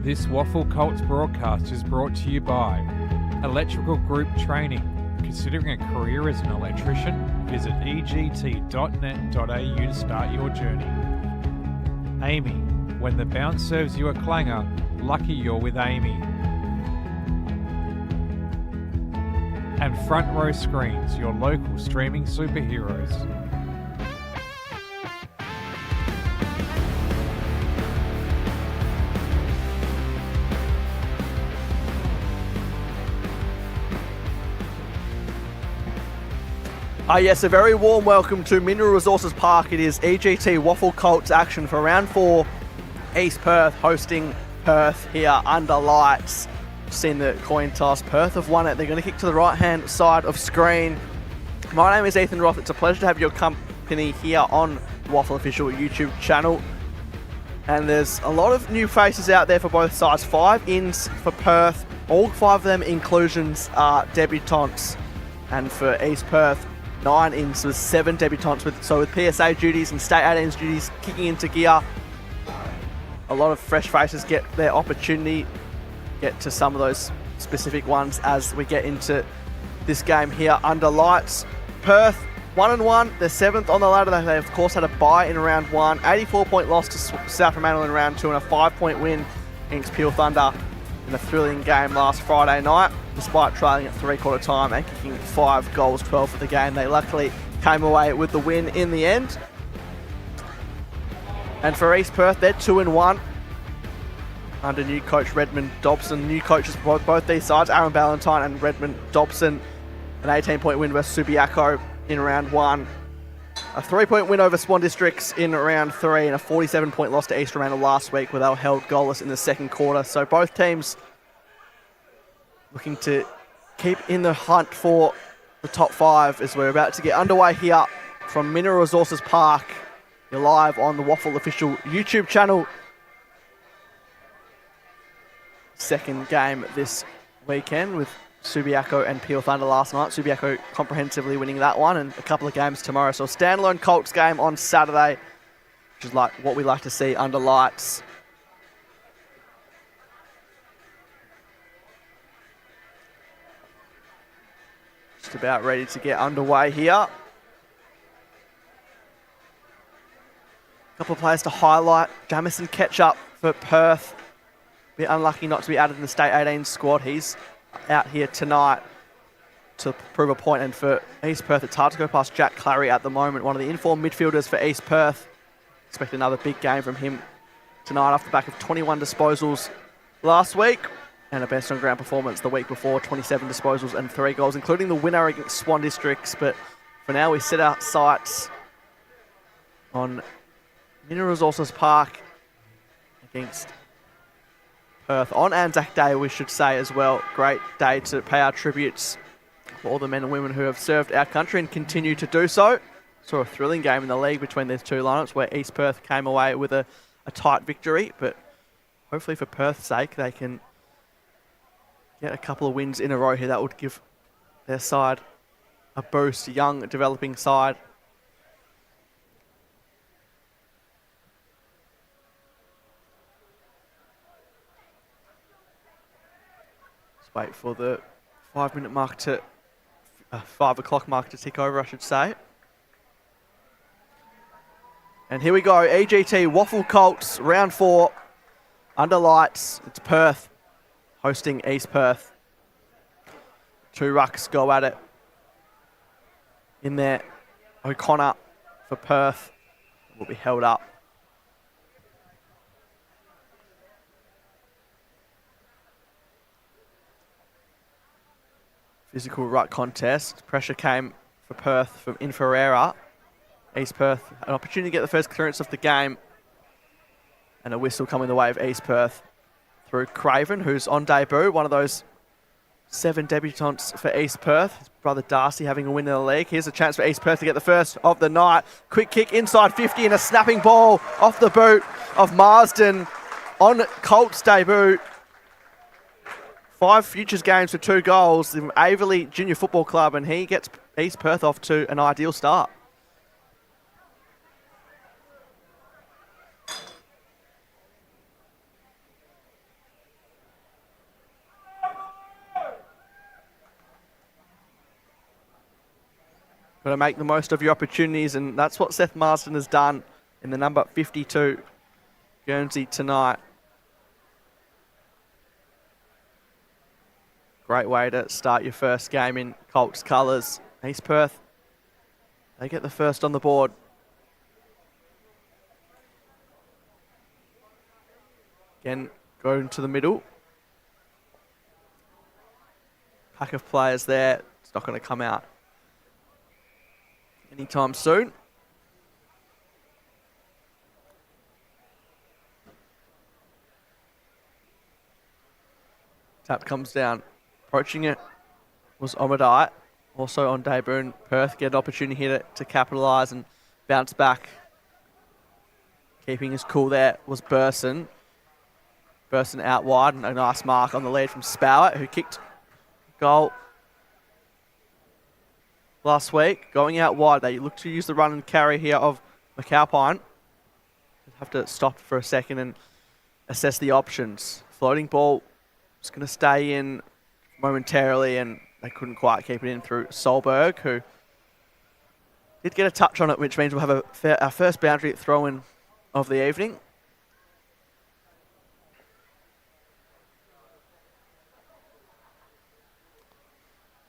This WAFL Colts broadcast is brought to you by Electrical Group Training. Considering a career as an electrician, visit egt.net.au to start your journey. Amy, when the bounce serves you a clanger, lucky you're with Amy. And Front Row Screens, your local streaming superheroes. Yes, a very warm welcome to Mineral Resources Park. It is EGT WAFL Colts action for round 4. East Perth hosting Perth here under lights. Seen the coin toss. Perth have won it. They're going to kick to the right-hand side of screen. My name is Ethan Roth. It's a pleasure to have your company here on the WAFL official YouTube channel. And there's a lot of new faces out there for both sides. 5 ins for Perth. All 5 of them inclusions are debutants. And for East Perth, 9 ins with 7 debutants. With PSA duties and State 18s duties kicking into gear. A lot of fresh faces get their opportunity. Get to some of those specific ones as we get into this game here under lights. Perth 1-1, they're 7th on the ladder. They of course had a bye in round 1, 84-point loss to South Fremantle in round 2, and a 5-point win against Peel Thunder in a thrilling game last Friday night. Despite trailing at three-quarter time and kicking 5 goals, 12 for the game, they luckily came away with the win in the end. And for East Perth, they're 2-1 under new coach Redmond Dobson. New coaches for both these sides, Aaron Ballantyne and Redmond Dobson. An 18-point win versus Subiaco in round 1. A 3-point win over Swan Districts in round 3, and a 47-point loss to East Fremantle last week where they were held goalless in the second quarter. So both teams looking to keep in the hunt for the top 5 as we're about to get underway here from Mineral Resources Park. You're live on the WAFL official YouTube channel. Second game this weekend with Subiaco and Peel Thunder last night. Subiaco comprehensively winning that one, and a couple of games tomorrow. So a standalone Colts game on Saturday, which is like what we like to see under lights. Just about ready to get underway here. A couple of players to highlight. Jamison Ketchup for Perth. A bit unlucky not to be added in the State 18 squad. He's out here tonight to prove a point. And for East Perth, it's hard to go past Jack Clary at the moment, one of the informed midfielders for East Perth. Expect another big game from him tonight off the back of 21 disposals last week. And a best on ground performance the week before, 27 disposals and 3 goals, including the winner against Swan Districts. But for now, we set our sights on Mineral Resources Park against Perth on Anzac Day, we should say as well. Great day to pay our tributes for all the men and women who have served our country and continue to do so. Saw a thrilling game in the league between these two lineups where East Perth came away with a tight victory, but hopefully for Perth's sake they can get a couple of wins in a row here. That would give their side a boost, a young, developing side. Let's wait for the 5-minute mark to 5 o'clock mark to tick over, I should say. And here we go, EGT WAFL Colts, round 4, under lights. It's Perth hosting East Perth. 2 rucks go at it. In there, O'Connor for Perth will be held up. Physical ruck contest. Pressure came for Perth from Inferreira. East Perth, an opportunity to get the first clearance of the game. And a whistle coming the way of East Perth through Craven, who's on debut. One of those 7 debutants for East Perth. His brother Darcy having a win in the league. Here's a chance for East Perth to get the first of the night. Quick kick inside 50 and a snapping ball off the boot of Marsden on Colts debut. 5 futures games for 2 goals in Averley Junior Football Club, and he gets East Perth off to an ideal start. Got to make the most of your opportunities, and that's what Seth Marsden has done in the number 52 Guernsey tonight. Great way to start your first game in Colts colours. East Perth, they get the first on the board. Again, go into the middle. Pack of players there. It's not going to come out anytime soon. Tap comes down. Approaching it was Omadite. Also on debut. Perth get an opportunity here to capitalise and bounce back. Keeping his cool there was Burson. Burson out wide, and a nice mark on the lead from Spowett, who kicked goal last week. Going out wide, they look to use the run and carry here of McAlpine. Have to stop for a second and assess the options. Floating ball is going to stay in momentarily, and they couldn't quite keep it in through Solberg, who did get a touch on it, which means we'll have our first boundary throw-in of the evening.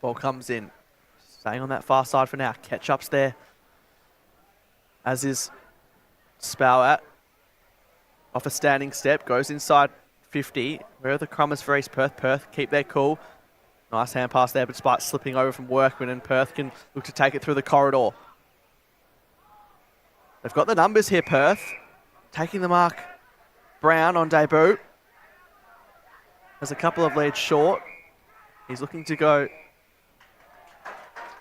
Ball comes in. Staying on that far side for now. Ketchup's there, as is Spowett. Off a standing step, goes inside 50. Where are the crummers for East Perth? Perth keep their cool. Nice hand pass there, but despite slipping over from Workman, and Perth can look to take it through the corridor. They've got the numbers here, Perth. Taking the mark. Brown on debut. There's a couple of leads short. He's looking to go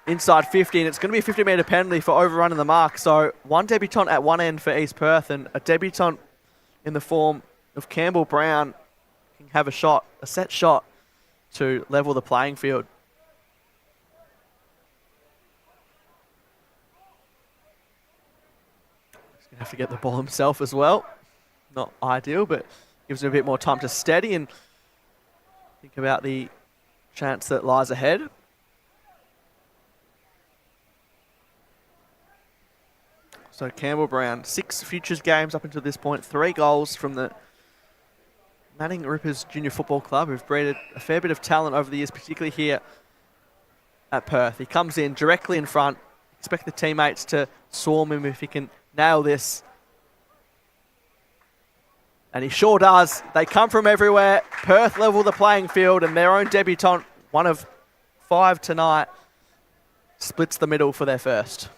inside 50, and it's going to be a 50-metre penalty for overrunning the mark. So one debutant at one end for East Perth, and a debutant in the form of Campbell Brown can have a set shot to level the playing field. He's going to have to get the ball himself as well. Not ideal, but gives him a bit more time to steady and think about the chance that lies ahead. So Campbell Brown, 6 futures games up until this point, 3 goals from the Manning Rippers Junior Football Club, who've bred a fair bit of talent over the years, particularly here at Perth. He comes in directly in front. Expect the teammates to swarm him if he can nail this. And he sure does. They come from everywhere. Perth level the playing field, and their own debutant, one of 5 tonight, splits the middle for their first.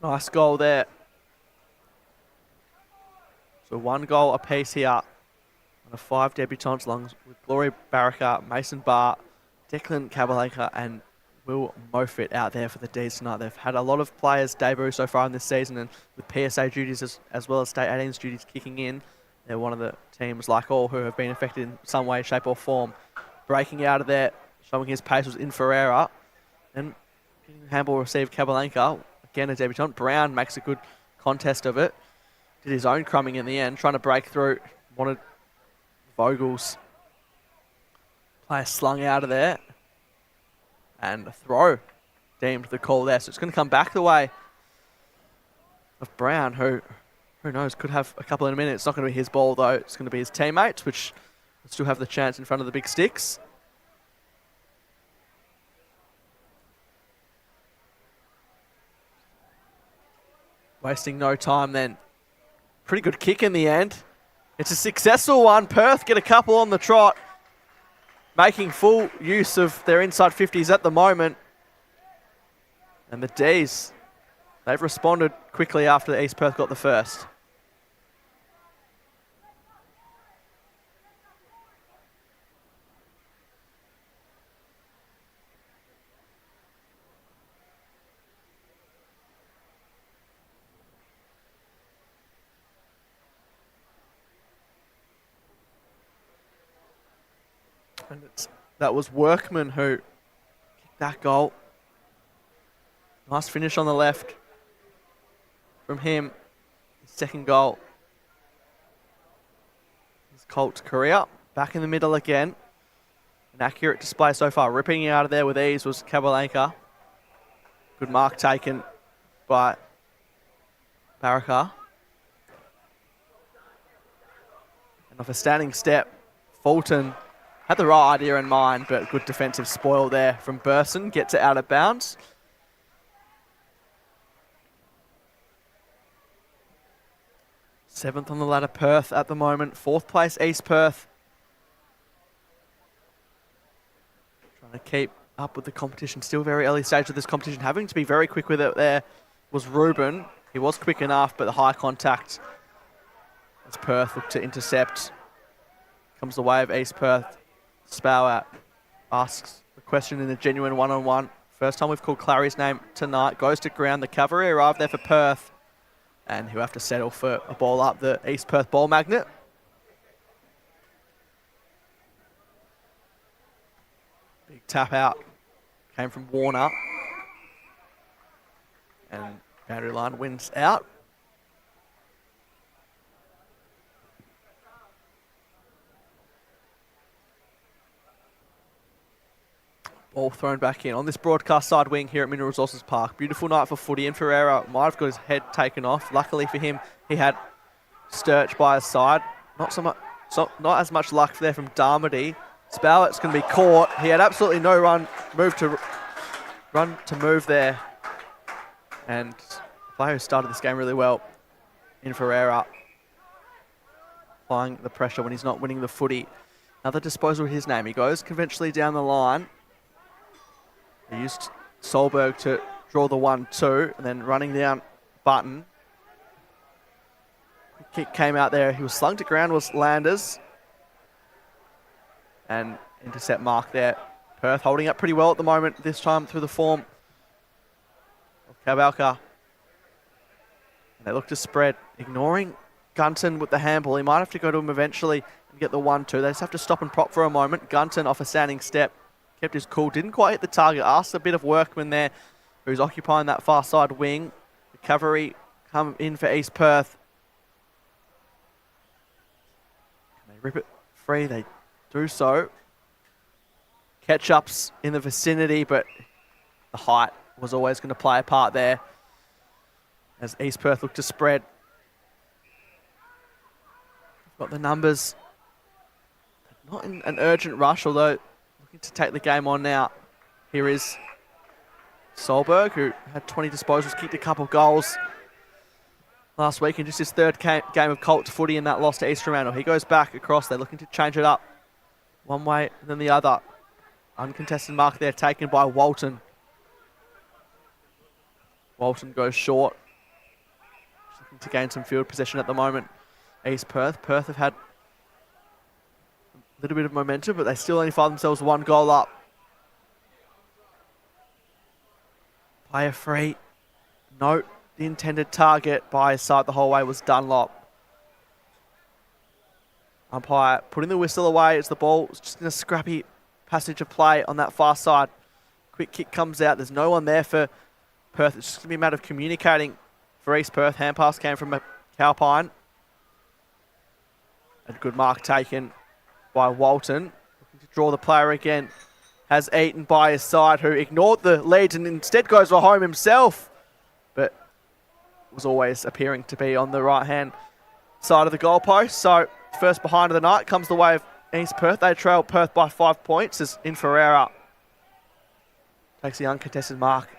Nice goal there. So 1 goal apiece here. On a 5 debutants along with Glory Barracker, Mason Barr, Declan Cabalanca, and Will Moffitt out there for the D's tonight. They've had a lot of players debut so far in this season, and with PSA duties as well as State 18's duties kicking in, they're one of the teams, like all, who have been affected in some way, shape or form. Breaking out of there, showing his pace was in Ferreira. And getting the handball received, Cabalanca. Again, a debutant. Brown makes a good contest of it. Did his own crumbing in the end, trying to break through. Wanted Vogel's player slung out of there. And a throw deemed the call there. So it's going to come back the way of Brown, who knows, could have a couple in a minute. It's not going to be his ball, though. It's going to be his teammates, which will still have the chance in front of the big sticks. Wasting no time then. Pretty good kick in the end. It's a successful one. Perth get a couple on the trot, making full use of their inside 50s at the moment. And the D's, they've responded quickly after East Perth got the first. And that was Workman who that goal. Nice finish on the left from him. His second goal. His Colts career. Back in the middle again. An accurate display so far. Ripping out of there with ease was Kabalenka. Good mark taken by Baraka. And off a standing step, Fulton had the right idea in mind, but good defensive spoil there from Burson. Gets it out of bounds. Seventh on the ladder, Perth at the moment. Fourth place, East Perth. Trying to keep up with the competition. Still very early stage of this competition. Having to be very quick with it there was Ruben. He was quick enough, but the high contact as Perth looked to intercept. Comes the way of East Perth. Spowat asks the question in a genuine one-on-one. First time we've called Clary's name tonight. Goes to ground. The cavalry arrived there for Perth. And he'll have to settle for a ball up the East Perth ball magnet. Big tap out. Came from Warner. And boundary line wins out. Ball thrown back in on this broadcast side wing here at Mineral Resources Park. Beautiful night for footy, and Ferreira might have got his head taken off. Luckily for him, he had Sturch by his side. Not as much luck there from Darmody. Spowat's going to be caught. He had absolutely no run to move there. And the player who started this game really well in Ferreira, applying the pressure when he's not winning the footy. Another disposal with his name. He goes conventionally down the line. He used Solberg to draw the 1-2, and then running down Button. Quick kick came out there. He was slung to ground, was Landers. And intercept mark there. Perth holding up pretty well at the moment, this time through the form of Kabalka. And they look to spread, ignoring Gunton with the handball. He might have to go to him eventually and get the 1-2. They just have to stop and prop for a moment. Gunton off a standing step. Kept his cool, didn't quite hit the target. Asked a bit of workman there who's occupying that far side wing. The cavalry come in for East Perth. Can they rip it free? They do so. Catch-ups in the vicinity, but the height was always going to play a part there as East Perth look to spread. Got the numbers. Not in an urgent rush, although to take the game on now. Here is Solberg, who had 20 disposals, kicked a couple of goals last week in just his third game of Colts footy in that loss to East Fremantle. He goes back across. They're looking to change it up one way and then the other. Uncontested mark there taken by Walton. Walton goes short. Just looking to gain some field possession at the moment. East Perth. Perth have had little bit of momentum, but they still only find themselves one goal up. Player free. Note the intended target by his side the whole way was Dunlop. Umpire putting the whistle away as the ball was just in a scrappy passage of play on that far side. Quick kick comes out. There's no one there for Perth. It's just going to be a matter of communicating for East Perth. Hand pass came from Cowpine. A good mark taken by Walton. Looking to draw the player again. Has Eaton by his side, who ignored the lead and instead goes for home himself. But was always appearing to be on the right-hand side of the goalpost. So first behind of the night comes the way of East Perth. They trail Perth by 5 points as in Ferreira takes the uncontested mark.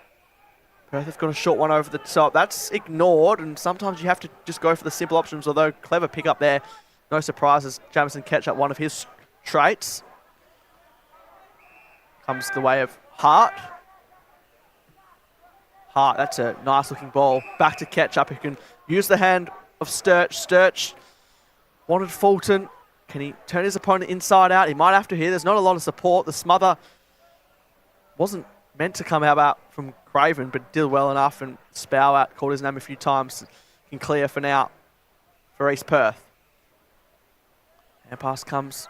Perth have got a short one over the top. That's ignored, and sometimes you have to just go for the simple options, although clever pick up there. No surprises, Jamison catch up one of his traits. Comes the way of Hart. Hart, that's a nice looking ball. Back to catch up, who can use the hand of Sturch. Sturch wanted Fulton. Can he turn his opponent inside out? He might have to here. There's not a lot of support. The smother wasn't meant to come out from Craven, but did well enough, and Spowat called his name a few times. Can clear for now for East Perth. And pass comes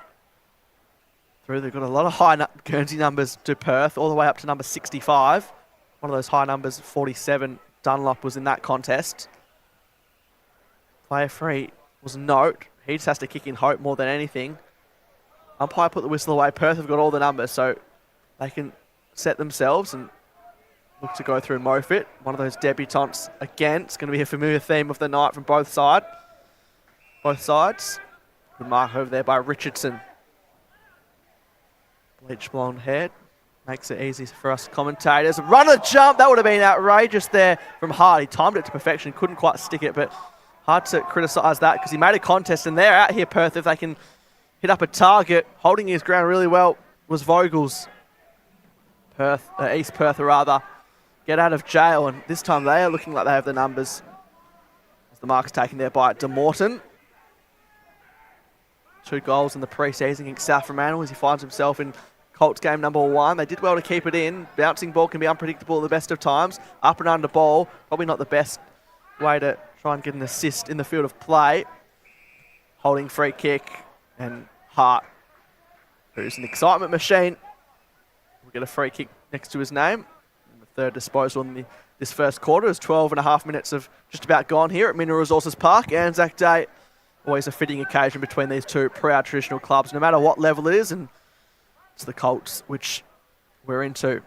through. They've got a lot of high Guernsey numbers to Perth, all the way up to number 65. One of those high numbers, 47. Dunlop was in that contest. Player free was Note. He just has to kick in hope more than anything. Umpire put the whistle away. Perth have got all the numbers, so they can set themselves and look to go through Mofit. One of those debutantes again. It's going to be a familiar theme of the night from both sides. Good mark over there by Richardson. Bleach blonde head. Makes it easy for us commentators. Runner jump. That would have been outrageous there from Hart. He timed it to perfection. Couldn't quite stick it, but hard to criticise that because he made a contest, and they're out here, Perth, if they can hit up a target. Holding his ground really well was Vogel's. East Perth rather. Get out of jail, and this time they are looking like they have the numbers. As the mark's taken there by De Morton. 2 goals in the pre-season against South Fremantle as he finds himself in Colts game number 1. They did well to keep it in. Bouncing ball can be unpredictable at the best of times. Up and under ball, probably not the best way to try and get an assist in the field of play. Holding free kick, and Hart, who's an excitement machine, will get a free kick next to his name. And the third disposal in this first quarter is 12.5 minutes of just about gone here at Mineral Resources Park. Anzac Day, always a fitting occasion between these two proud traditional clubs, no matter what level it is, and it's the Colts, which we're into.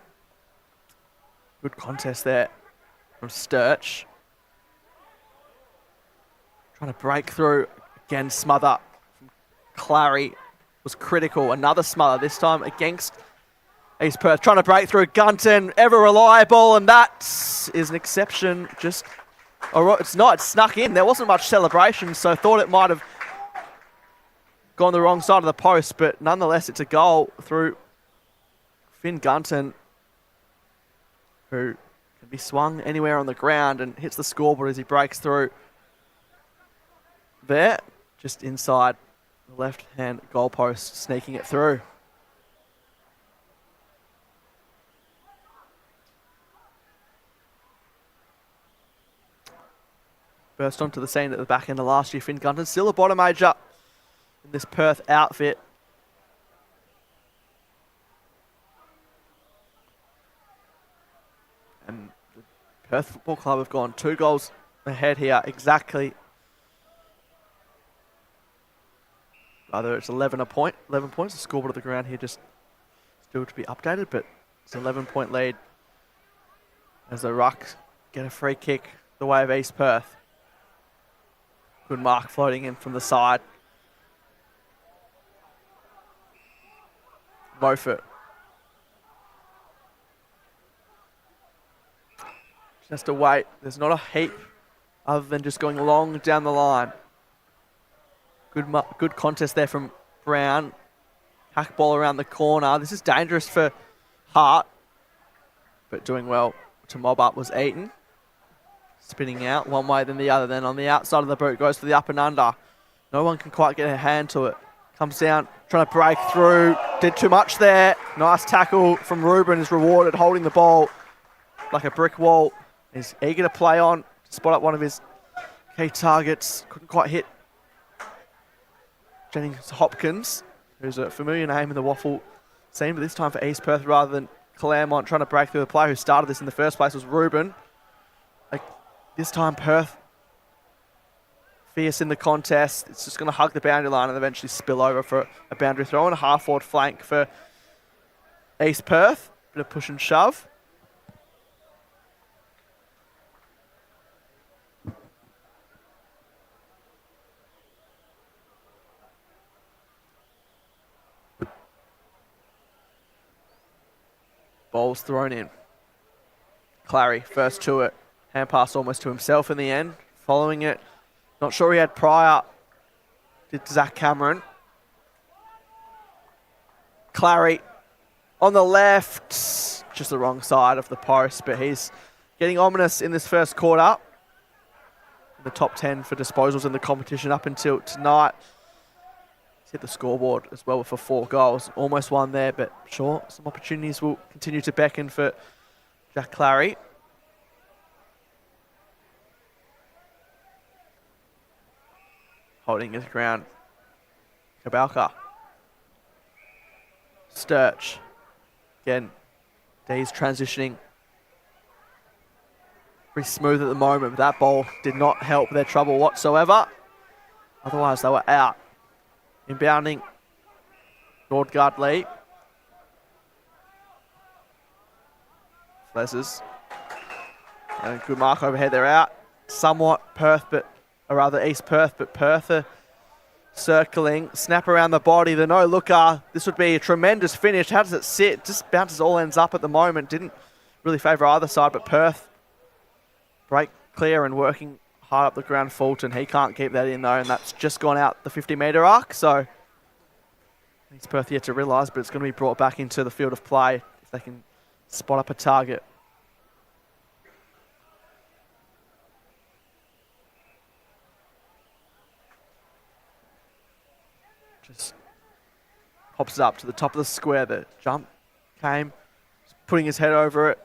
Good contest there from Sturch. Trying to break through. Again, smother from Clary was critical. Another smother, this time against East Perth. Trying to break through. Gunton, ever reliable, and that is an exception. It's not, it snuck in. There wasn't much celebration, so thought it might have gone the wrong side of the post, but nonetheless, it's a goal through Finn Gunton, who can be swung anywhere on the ground and hits the scoreboard as he breaks through there, just inside the left-hand goalpost, sneaking it through. Burst onto the scene at the back end of last year. Finn Gunton, still a bottom major in this Perth outfit. And the Perth Football Club have gone 2 goals ahead here, exactly. Rather, it's 11 points. The scoreboard of the ground here just still to be updated, but it's an 11-point lead as the Rucks get a free kick the way of East Perth. Good mark floating in from the side. Mofit. Just has to wait. There's not a heap other than just going long down the line. Good contest there from Brown. Hack ball around the corner. This is dangerous for Hart, but doing well to mob up was Eaton. Spinning out one way then the other. Then on the outside of the boot goes for the up and under. No one can quite get a hand to it. Comes down, trying to break through. Did too much there. Nice tackle from Ruben is rewarded, holding the ball like a brick wall. He's eager to play on, spot up one of his key targets. Couldn't quite hit Jennings Hopkins, who's a familiar name in the WAFL scene, but this time for East Perth rather than Claremont. Trying to break through. The player who started this in the first place was Ruben. This time Perth fierce in the contest. It's just going to hug the boundary line and eventually spill over for a boundary throw and a half-forward flank for East Perth. Bit of push and shove. Ball's thrown in. Clary first to it. Hand pass almost to himself in the end. Following it. Not sure he had prior. Did Zach Cameron. Clary on the left. Just the wrong side of the post, but he's getting ominous in this first quarter. In the top 10 for disposals in the competition up until tonight. He's hit the scoreboard as well for 4 goals. Almost one there, but sure, some opportunities will continue to beckon for Jack Clary. Holding his ground, Kabalka. Sturch. Again, D's transitioning. Pretty smooth at the moment, but that ball did not help their trouble whatsoever. Otherwise, they were out. Inbounding. Nordgaard Lee. Flesses. And good mark overhead, they're out. Somewhat Perth, or rather East Perth, but Perth are circling. Snap around the body, the no-looker. This would be a tremendous finish. How does it sit? Just bounces all ends up at the moment. Didn't really favour either side, but Perth break clear and working hard up the ground. Fulton, he can't keep that in though, and that's just gone out the 50-metre arc, so East Perth yet to realise, but it's going to be brought back into the field of play if they can spot up a target. Just pops it up to the top of the square. The jump came, putting his head over it.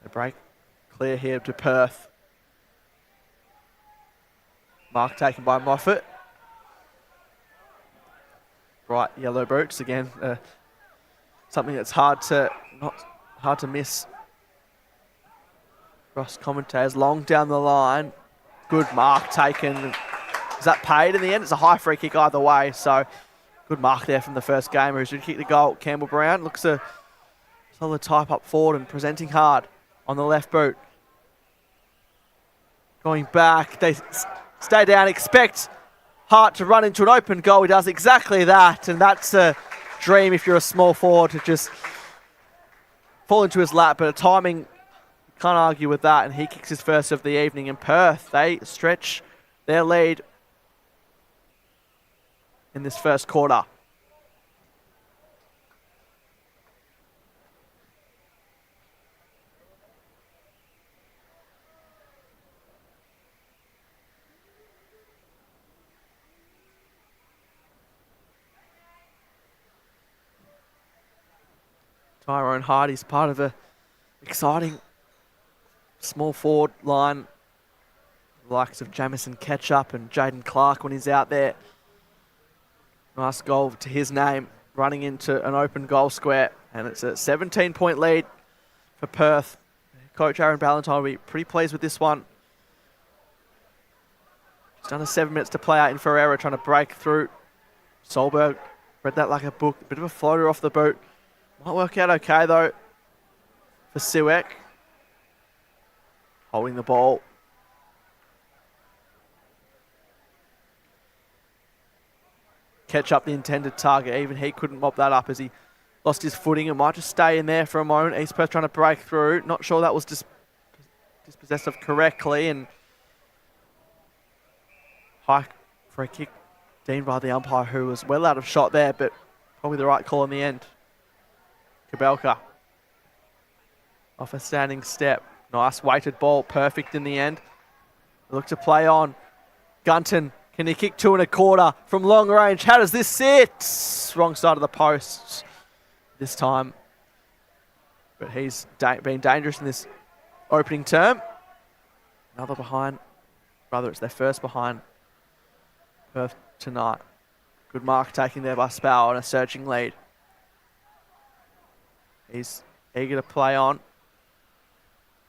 A break clear here to Perth. Mark taken by Moffat. Bright yellow boots again. Something that's hard to miss. Cross commentators long down the line. Good mark taken. Is that paid in the end? It's a high free kick either way, so good mark there from the first gamer who's going to kick the goal. Campbell Brown looks a solid type up forward and presenting hard on the left boot. Going back, they stay down, expect Hart to run into an open goal. He does exactly that, and that's a dream if you're a small forward to just fall into his lap, but a timing, can't argue with that, and he kicks his first of the evening. In Perth, they stretch their lead in this first quarter. Tyrone Hardy's part of a exciting small forward line. The likes of Jamison Ketchup and Jaden Clark when he's out there. Nice goal to his name, running into an open goal square. And it's a 17-point lead for Perth. Coach Aaron Ballantyne will be pretty pleased with this one. Just under 7 minutes to play out in Ferreira, trying to break through. Solberg read that like a book. A bit of a floater off the boot. Might work out okay, though, for Siwek. Holding the ball. Catch up the intended target. Even he couldn't mop that up as he lost his footing. It might just stay in there for a moment. East Perth trying to break through. Not sure that was dispossessed of correctly. And high free kick deemed by the umpire, who was well out of shot there, but probably the right call in the end. Kabelka off a standing step. Nice weighted ball. Perfect in the end. Look to play on. Gunton. Can he kick 2 1/4 from long range? How does this sit? Wrong side of the post this time. But he's been dangerous in this opening term. Another behind. Rather, it's their first behind Perth tonight. Good mark taken there by Spauer and a surging lead. He's eager to play on.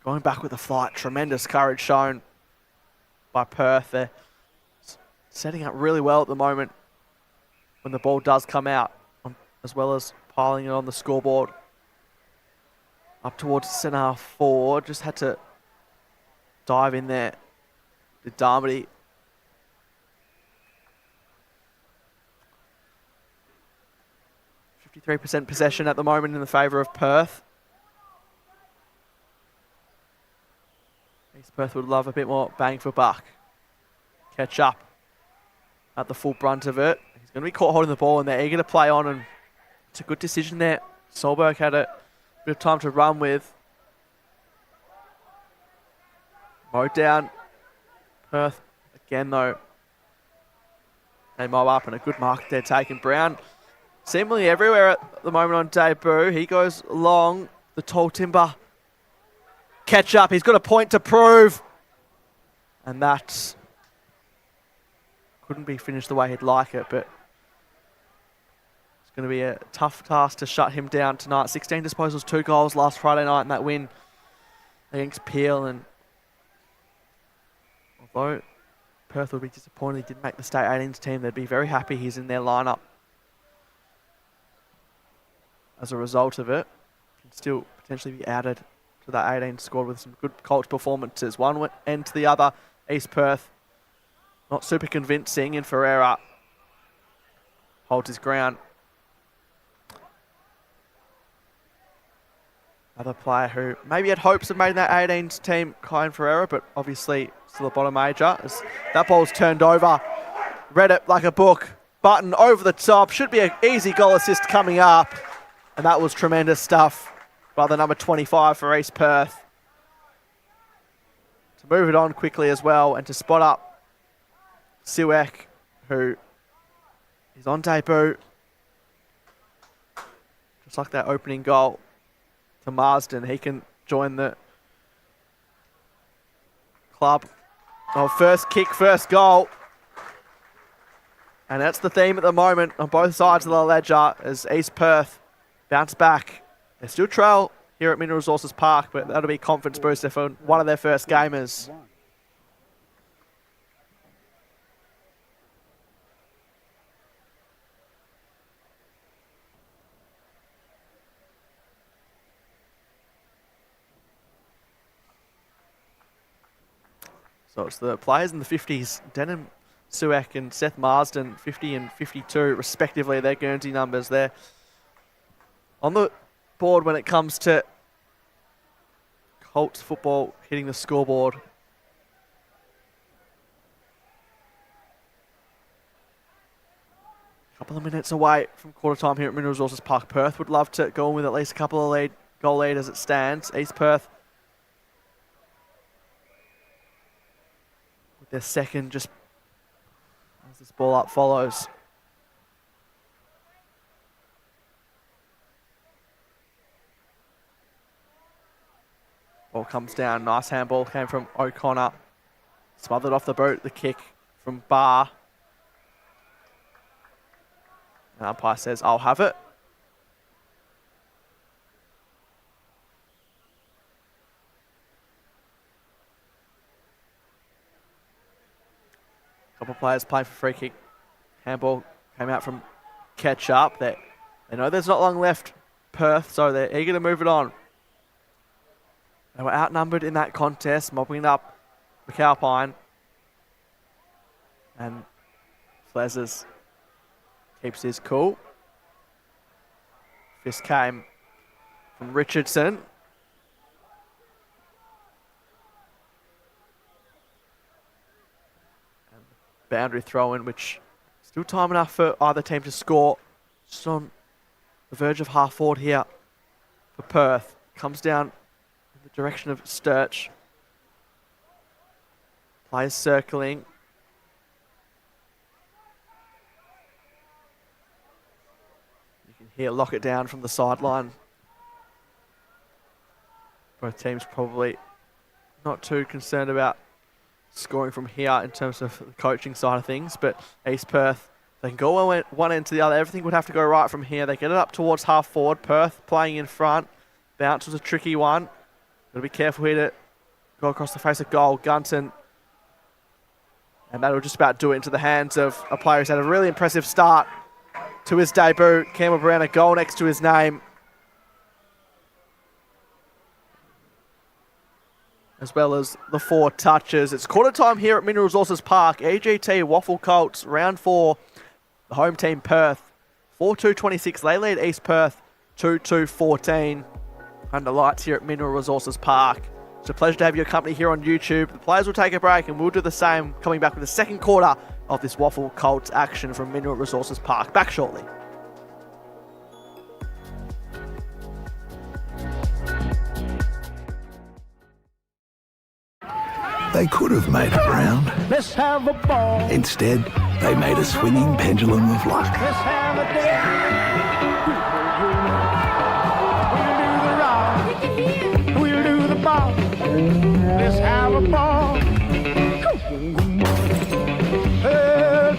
Going back with the flight. Tremendous courage shown by Perth. They're setting up really well at the moment when the ball does come out, as well as piling it on the scoreboard. Up towards centre half forward. Just had to dive in there. Did Darmody. 53% possession at the moment in the favour of Perth. East Perth would love a bit more bang for buck. Catch up at the full brunt of it. He's going to be caught holding the ball and they're eager to play on, and it's a good decision there. Solberg had a bit of time to run with. Mowed down. Perth again though. They mow up and a good mark there taken. Brown seemingly everywhere at the moment on debut. He goes long. The tall timber. Catch up. He's got a point to prove. And that couldn't be finished the way he'd like it, but going to be a tough task to shut him down tonight. 16 disposals, 2 goals last Friday night in that win against Peel. And although Perth would be disappointed he didn't make the state 18s team, they'd be very happy he's in their lineup as a result of it. Can still potentially be added to that 18 squad with some good Colts performances. One end to the other, East Perth not super convincing, and Ferreira holds his ground. Another player who maybe had hopes of making that 18s team, Kyan Ferreira, but obviously still a bottom major. As that ball's turned over, read it like a book. Button over the top, should be an easy goal assist coming up. And that was tremendous stuff by the number 25 for East Perth. To move it on quickly as well and to spot up Siwek, who is on debut. Just like that opening goal to Marsden, he can join the club. Oh, first kick, first goal. And that's the theme at the moment on both sides of the ledger as East Perth bounce back. They still trail here at Mineral Resources Park, but that'll be a confidence booster for one of their first gamers. So it's the players in the 50s, Denham Suek and Seth Marsden, 50 and 52 respectively, their Guernsey numbers. They're on the board when it comes to Colts football hitting the scoreboard. A couple of minutes away from quarter time here at Mineral Resources Park. Perth would love to go in with at least a couple of goal lead as it stands. East Perth with their second, just as this ball up follows. Ball comes down, nice handball came from O'Connor. Smothered off the boot, the kick from Barr. And umpire says, I'll have it. Couple of players playing for free kick. Handball came out from Ketchup. They know there's not long left, Perth, so they're eager to move it on. They were outnumbered in that contest, mopping it up McAlpine. And Flezers keeps his cool. Fist came from Richardson. And boundary throw in, which still time enough for either team to score. Just on the verge of half forward here for Perth. Comes down in the direction of Sturch. Players circling. Here, lock it down from the sideline. Both teams probably not too concerned about scoring from here in terms of the coaching side of things, but East Perth, they can go one end to the other. Everything would have to go right from here. They get it up towards half forward. Perth playing in front. Bounce was a tricky one. Got to be careful here to go across the face of goal. Gunton. And that'll just about do it into the hands of a player who's had a really impressive start to his debut. Campbell Brown, a goal next to his name. As well as the 4 touches. It's quarter time here at Mineral Resources Park. EGT WAFL Colts, round 4. The home team Perth, 4-2-26. They lead East Perth 2-2-14. Under lights here at Mineral Resources Park. It's a pleasure to have your company here on YouTube. The players will take a break and we'll do the same, coming back with the second quarter of this WAFL Colts action from Mineral Resources Park. Back shortly. They could have made it round. Let's have a ball. Instead, they made a swinging pendulum of luck. Let's have a day. We'll do the rock. We'll do the ball. Let's have a ball.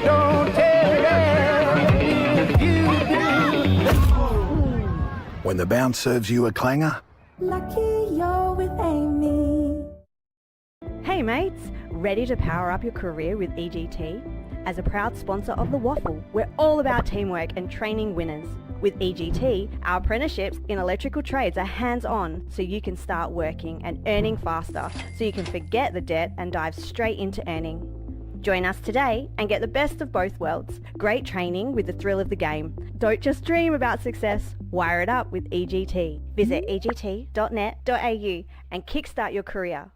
Don't tell me if you do. When the bounce serves you a clanger, Lucky you're with Amy. Hey mates, ready to power up your career with EGT? As a proud sponsor of the WAFL, we're all about teamwork and training winners. With EGT, our apprenticeships in electrical trades are hands-on, so you can start working and earning faster, so you can forget the debt and dive straight into earning. Join us today and get the best of both worlds. Great training with the thrill of the game. Don't just dream about success, wire it up with EGT. Visit egt.net.au and kickstart your career.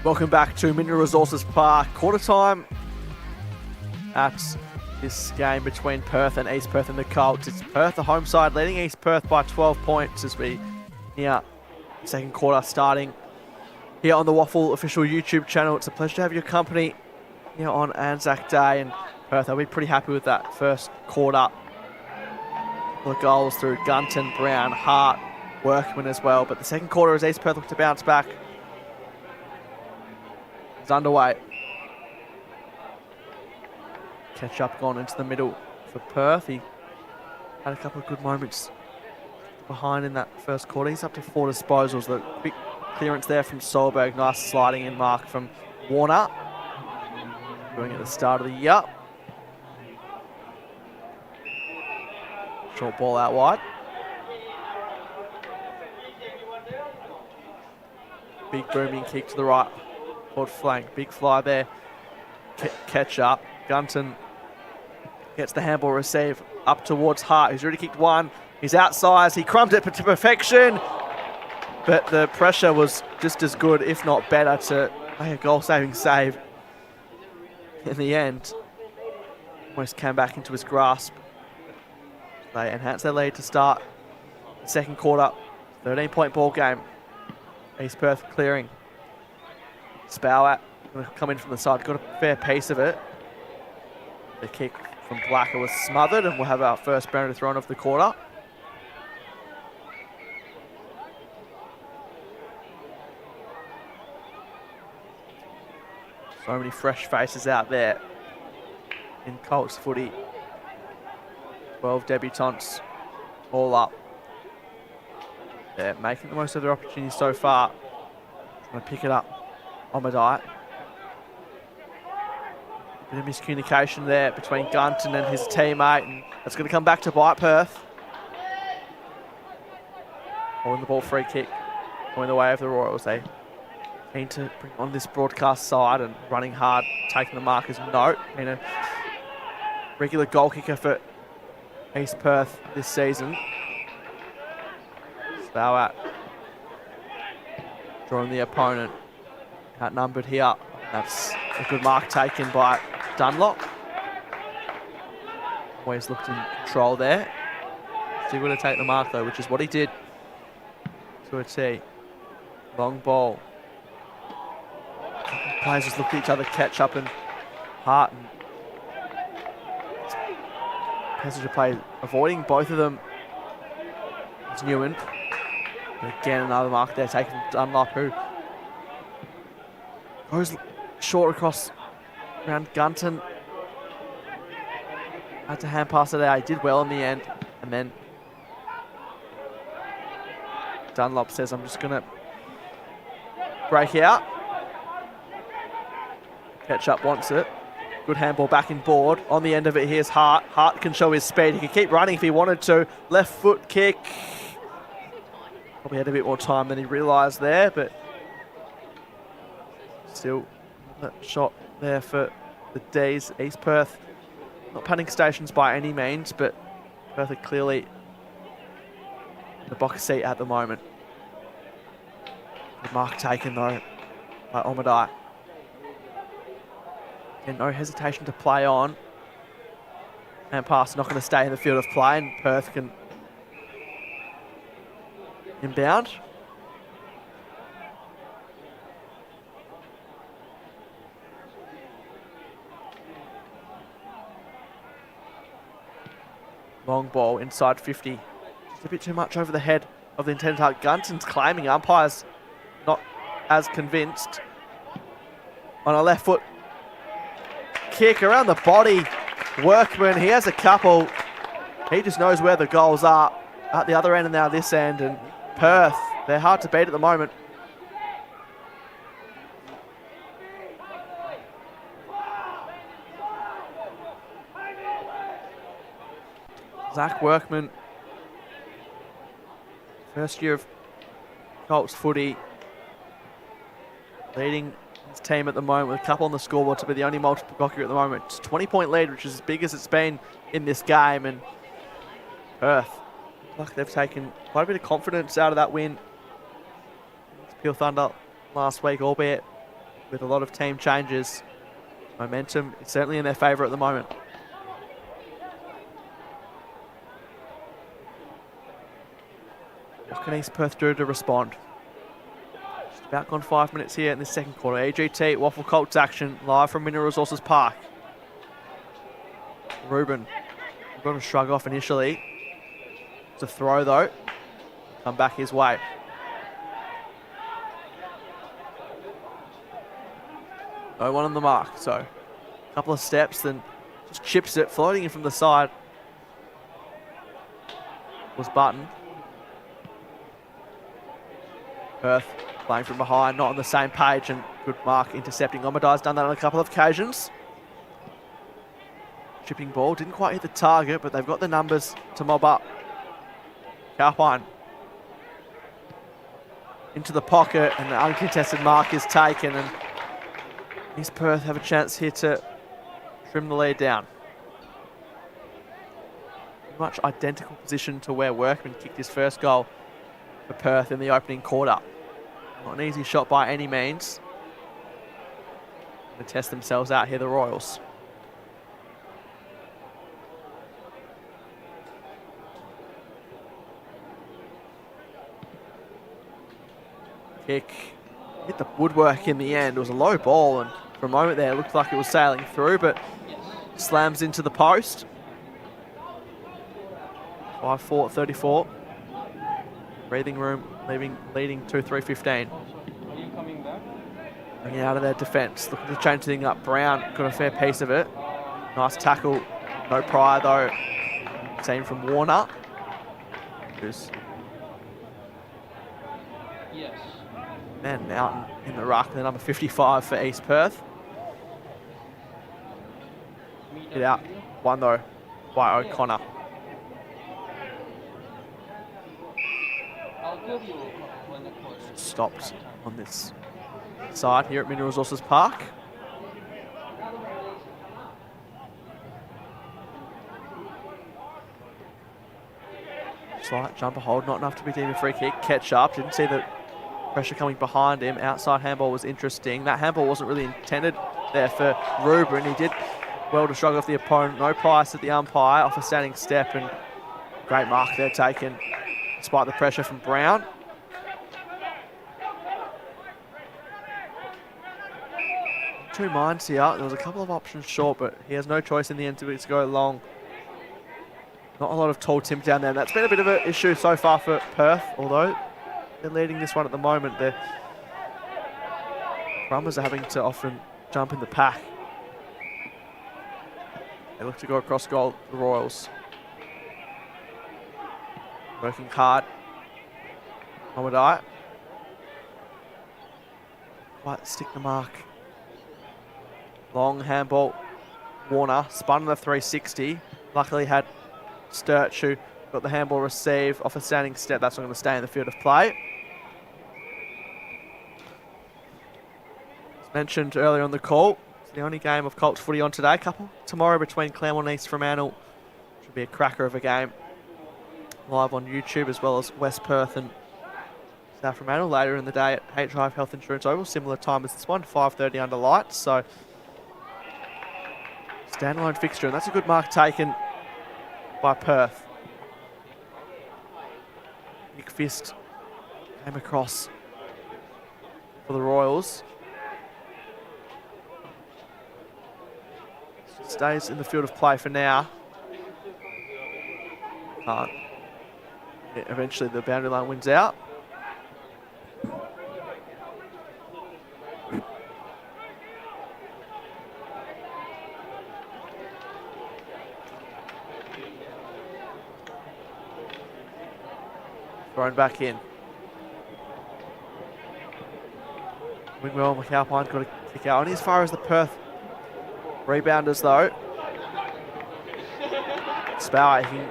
Welcome back to Mineral Resources Park. Quarter time at this game between Perth and East Perth and the Colts. It's Perth, the home side, leading East Perth by 12 points as we near second quarter starting here on the WAFL official YouTube channel. It's a pleasure to have your company here on Anzac Day, and Perth, they'll be pretty happy with that first quarter. The goals through Gunton, Brown, Hart, Workman as well. But the second quarter as East Perth look to bounce back. It's underway. Catch up gone into the middle for Perth. He had a couple of good moments behind in that first quarter. He's up to 4 disposals. The big clearance there from Solberg. Nice sliding in mark from Warner. doing at the start of the year. Short ball out wide. Big booming kick to the right. Forward flank. Big fly there. Catch up. Gunton gets the handball receive up towards Hart. He's already kicked one. He's outsized. He crumbed it to perfection. But the pressure was just as good, if not better, to make a goal-saving save. In the end, almost came back into his grasp. They enhance their lead to start the second quarter. 13-point ball game. East Perth clearing. Spowat going to come in from the side. Got a fair piece of it. The kick from Blacker was smothered, and we'll have our first boundary thrown off the quarter. So many fresh faces out there in Colts footy. 12 debutants all up. They're making the most of their opportunities so far. Trying to pick it up. Omadite. Bit of miscommunication there between Gunton and his teammate, and that's going to come back to bite Perth. Holding the ball, free kick, going the way of the Royals. They keen to bring on this broadcast side and running hard, taking the marker's note. Been a regular goal kicker for East Perth this season. Spowat drawing the opponent outnumbered here. That's a good mark taken by Dunlop. Always looked in control there. Still going to take the mark though, which is what he did to a T. Long ball. Players just looked at each other, catch up, and Hart and passenger play avoiding both of them. It's Newen. But again, another mark there taken from Dunlop, who goes short across around Gunton. Had to hand pass it out. He did well in the end. And then Dunlop says, I'm just going to break out. Catch up wants it. Good handball back in board. On the end of it, here's Hart. Hart can show his speed. He can keep running if he wanted to. Left foot kick. Probably had a bit more time than he realised there, but still that shot there for the D's. East Perth, not panic stations by any means, but Perth are clearly the box seat at the moment. Good mark taken though by Omadite. And no hesitation to play on. And pass not going to stay in the field of play, and Perth can inbound. Long ball inside 50. Just a bit too much over the head of the intended target. Gunton's claiming, umpires not as convinced. On a left foot kick around the body. Workman, he has a couple. He just knows where the goals are at the other end and now this end. And Perth, they're hard to beat at the moment. Zach Workman, first year of Colts footy, leading his team at the moment with a couple on the scoreboard to be the only multiple goal kicker at the moment. It's a 20-point lead, which is as big as it's been in this game, and Perth, like they've taken quite a bit of confidence out of that win. Peel Thunder last week, albeit with a lot of team changes. Momentum is certainly in their favour at the moment. What can East Perth do to respond? Just about gone 5 minutes here in the second quarter. EGT, WAFL Colts action, live from Mineral Resources Park. Ruben, going to shrug off initially. It's a throw though. Come back his way. No one on the mark, so a couple of steps, then just chips it, floating in from the side. Was Button. Perth playing from behind, not on the same page, and good mark intercepting. Omadi's done that on a couple of occasions. Chipping ball, didn't quite hit the target, but they've got the numbers to mob up. Calpine into the pocket, and the uncontested mark is taken, and East Perth have a chance here to trim the lead down. Pretty much identical position to where Workman kicked his first goal for Perth in the opening quarter. Not an easy shot by any means. Going to test themselves out here, the Royals. Kick hit the woodwork in the end. It was a low ball, and for a moment there it looked like it was sailing through, but slams into the post. 5-4 at 34. Breathing room leading 2-3-15. Bringing out of their defence, looking to change things up. Brown got a fair piece of it. Nice tackle, no prior though. Same from Warner. Who's man out in the ruck, the number 55 for East Perth. Get out, one though by O'Connor. Stopped on this side here at Mineral Resources Park. Slight jumper hold, not enough to be deemed a free kick. Catch up, didn't see the pressure coming behind him. Outside handball was interesting. That handball wasn't really intended there for Ruben. He did well to shrug off the opponent. No price at the umpire, off a standing step, and great mark there taken despite the pressure from Brown. Two minds here. There was a couple of options short, but he has no choice in the end to go long. Not a lot of tall timp down there. And that's been a bit of an issue so far for Perth, although they're leading this one at the moment. The Rummers are having to often jump in the pack. They look to go across goal, the Royals. Working hard. Momadai. Quite stick the mark. Long handball. Warner spun on the 360. Luckily had Sturch, who got the handball received off a standing step. That's not going to stay in the field of play. As mentioned earlier on the call, it's the only game of Colts footy on today. Couple tomorrow between Claremont and East Fremantle. Should be a cracker of a game. Live on YouTube, as well as West Perth and South Fremantle later in the day at H Drive Health Insurance Oval. Similar time as this one, 5:30 under lights. So standalone fixture, and that's a good mark taken by Perth. Nick Fist came across for the Royals. Stays in the field of play for now. Eventually the boundary line wins out. Thrown back in. Wingwell McAlpine's got to kick out. Only as far as the Perth rebounders though. Spower, he can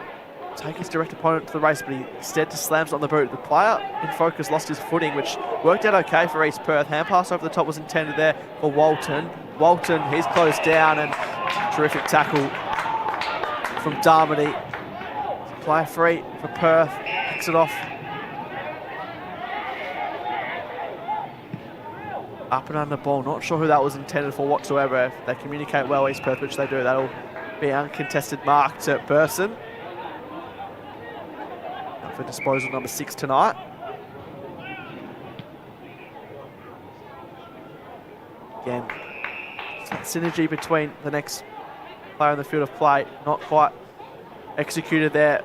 take his direct opponent to the race, but he instead just slams on the boot. The player in focus lost his footing, which worked out okay for East Perth. Hand pass over the top was intended there for Walton. Walton, he's closed down, and terrific tackle from Darmody. Player free for Perth, picks it off. Up and under ball, not sure who that was intended for whatsoever. If they communicate well, East Perth, which they do, that'll be an uncontested mark to Burson. Up for disposal number 6 tonight. Again, that synergy between the next player in the field of play, not quite executed there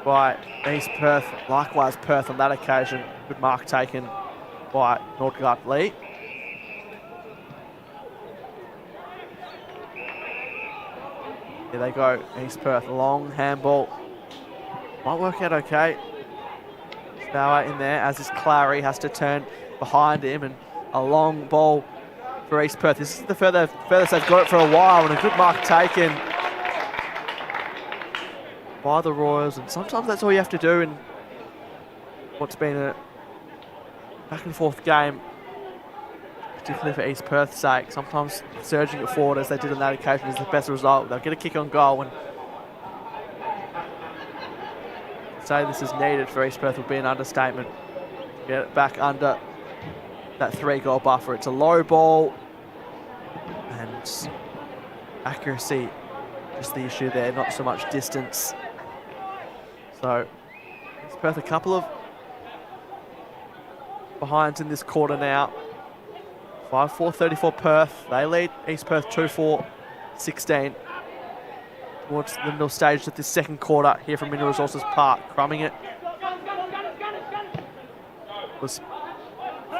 by East Perth. Likewise, Perth on that occasion, good mark taken by Nordgaard Lee. Here they go, East Perth, long handball. Might work out okay. Spower in there, as is Clary, has to turn behind him, and a long ball for East Perth. This is the furthest they've got it for a while, and a good mark taken by the Royals. And sometimes that's all you have to do in what's been a back and forth game, particularly for East Perth's sake. Sometimes surging it forward, as they did on that occasion, is the best result. They'll get a kick on goal, and say this is needed for East Perth would be an understatement. Get it back under that 3-goal buffer. It's a low ball, and accuracy is the issue there, not so much distance. So East Perth a couple of behinds in this quarter now. 5-4-34 Perth. They lead East Perth 2-4-16 towards the middle stage of this second quarter here from Mineral Resources Park. Crumbing it was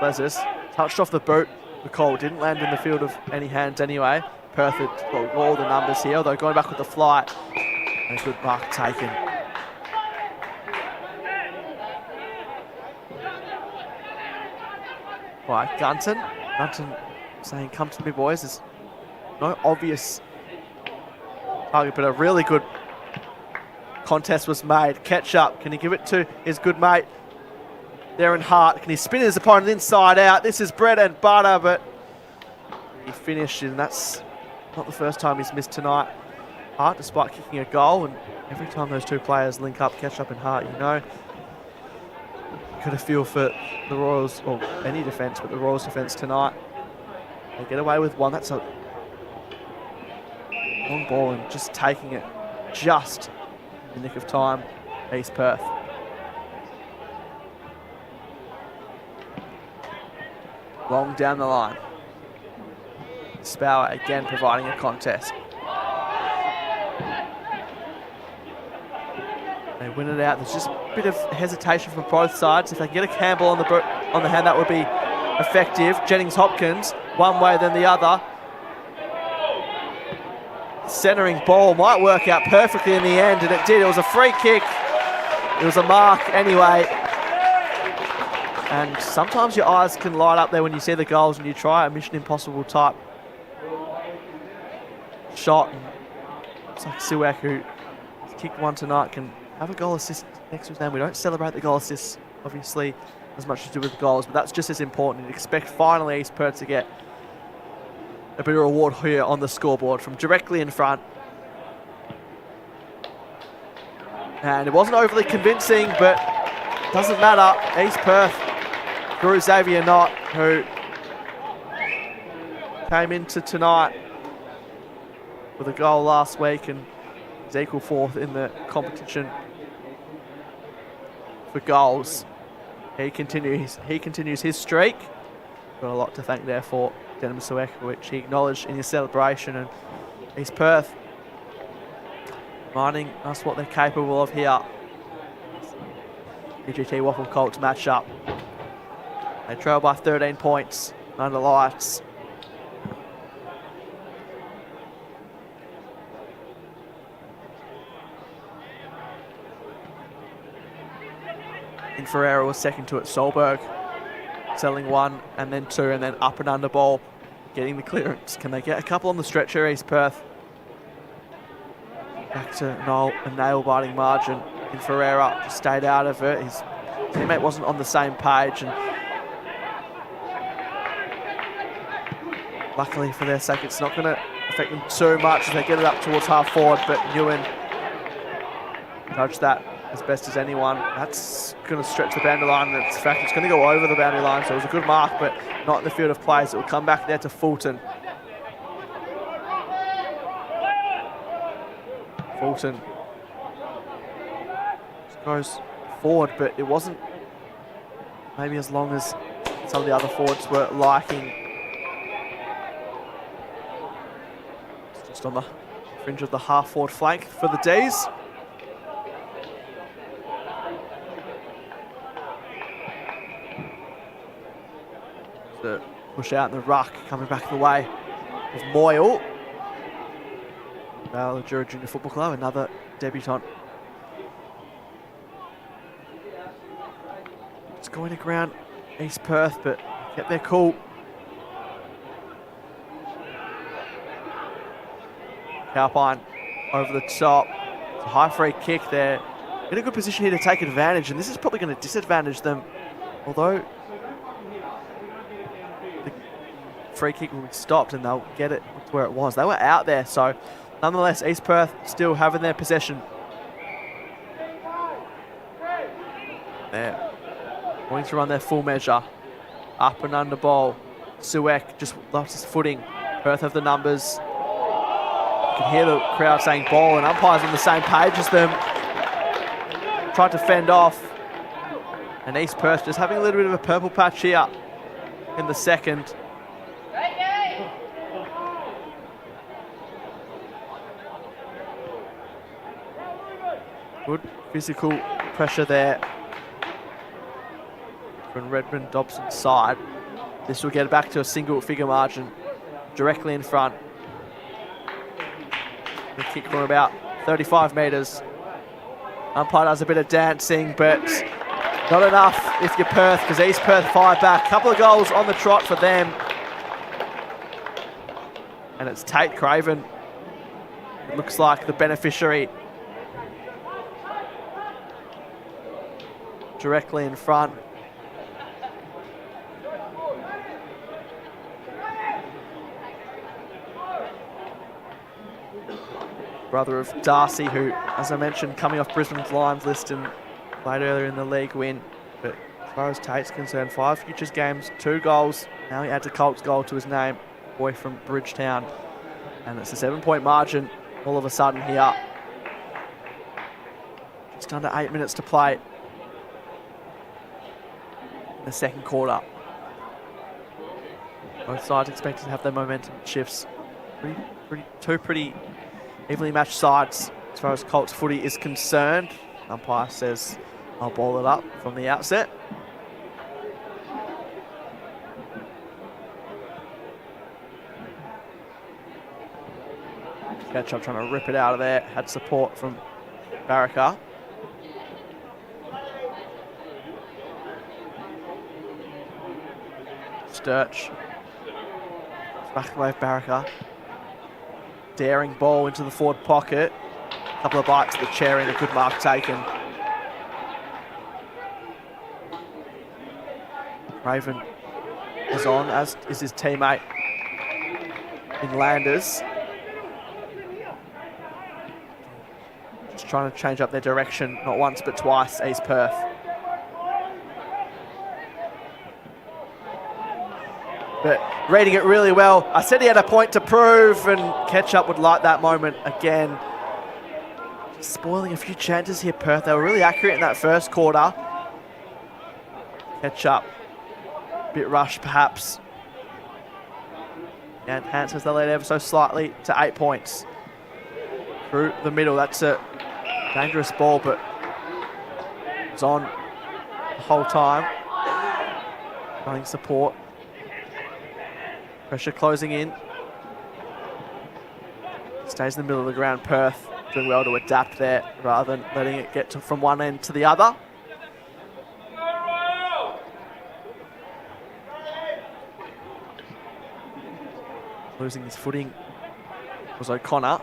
Flezes. Touched off the boot. Nicole didn't land in the field of any hands anyway. Perth had got all the numbers here, although going back with the flight. And a good mark taken. By Gunton. Gunton saying, "Come to me, boys." There's no obvious target, but a really good contest was made. Catch up. Can he give it to his good mate there in Hart? Can he spin his opponent inside out? This is bread and butter, but he finished, and that's not the first time he's missed tonight. Hart, despite kicking a goal, and every time those two players link up, Catch up and Hart, you know, got a feel for the Royals, or any defence, but the Royals' defence tonight. They get away with one. That's a long ball, and just taking it just in the nick of time, East Perth. Long down the line. Spower again providing a contest. They win it out. There's just a bit of hesitation from both sides. If they can get a Campbell on the hand, that would be effective. Jennings-Hopkins, one way then the other. Centering ball might work out perfectly in the end, and it did. It was a free kick. It was a mark anyway. And sometimes your eyes can light up there when you see the goals and you try a Mission Impossible type shot. And it's like Suek, who kicked one tonight, can have a goal assist next to his name. We don't celebrate the goal assists, obviously, as much as we do with goals, but that's just as important. You'd expect finally East Perth to get a bit of reward here on the scoreboard from directly in front. And it wasn't overly convincing, but doesn't matter. East Perth through Xavier Knott, who came into tonight with a goal last week and is equal fourth in the competition for goals. He continues his streak. Got a lot to thank there for Denim Suek, which he acknowledged in his celebration. And East Perth reminding us what they're capable of here. EGT WAFL Colts match up. They trail by 13 points under lights. And Ferreira was second to it. Solberg selling one and then two, and then up and under ball, getting the clearance. Can they get a couple on the stretch here, East Perth? Back to a nail-biting margin. And Ferreira just stayed out of it. His teammate wasn't on the same page, and luckily for their sake, it's not going to affect them too much as they get it up towards half forward, but Ewan judged that as best as anyone. That's going to stretch the boundary line, and in fact, it's going to go over the boundary line, so it was a good mark, but not in the field of play, so it will come back there to Fulton. Fulton just goes forward, but it wasn't maybe as long as some of the other forwards were liking. It's just on the fringe of the half-forward flank for the D's. The push out in the ruck, coming back the way of Moyle. Ballajura Junior Football Club, another debutant. It's going to ground East Perth, but kept their cool. Cowpine over the top. It's a high free kick there. In a good position here to take advantage, and this is probably going to disadvantage them. Although the free kick will be stopped and they'll get it to where it was. They were out there, so nonetheless, East Perth still having their possession. There. Wanting to run their full measure. Up and under ball. Suek just lost his footing. Perth have the numbers. You can hear the crowd saying ball, and umpires on the same page as them. Tried to fend off. And East Perth just having a little bit of a purple patch here in the second. Good physical pressure there from Redmond Dobson's side. This will get back to a single figure margin directly in front. The kick from about 35 metres. Umpire does a bit of dancing, but not enough if you're Perth, because East Perth fire back. Couple of goals on the trot for them. And it's Tate Craven. It looks like the beneficiary. Directly in front. Brother of Darcy, who, as I mentioned, coming off Brisbane's Lions list and played earlier in the league win. But as far as Tate's concerned, 5 futures games, 2 goals. Now he adds a Colts goal to his name. Boy from Bridgetown. And it's a 7-point margin all of a sudden here. Just under 8 minutes to play in the second quarter. Both sides expected to have their momentum shifts. Two pretty evenly matched sides as far as Colts footy is concerned. Umpire says, I'll ball it up from the outset. Ketchup trying to rip it out of there. Had support from Baraka. Sturch. Back away Baraka. Daring ball into the forward pocket. A couple of bites of the cherry and a good mark taken. Raven is on, as is his teammate in Landers. Just trying to change up their direction, not once but twice, East Perth. But reading it really well. I said he had a point to prove, and Ketchup would like that moment again. Spoiling a few chances here, Perth. They were really accurate in that first quarter. Ketchup, a bit rushed perhaps. And enhances the lead ever so slightly to 8 points. Through the middle, that's a dangerous ball, but it's on the whole time. Running support. Pressure closing in. Stays in the middle of the ground. Perth doing well to adapt there rather than letting it get from one end to the other. Losing his footing was O'Connor.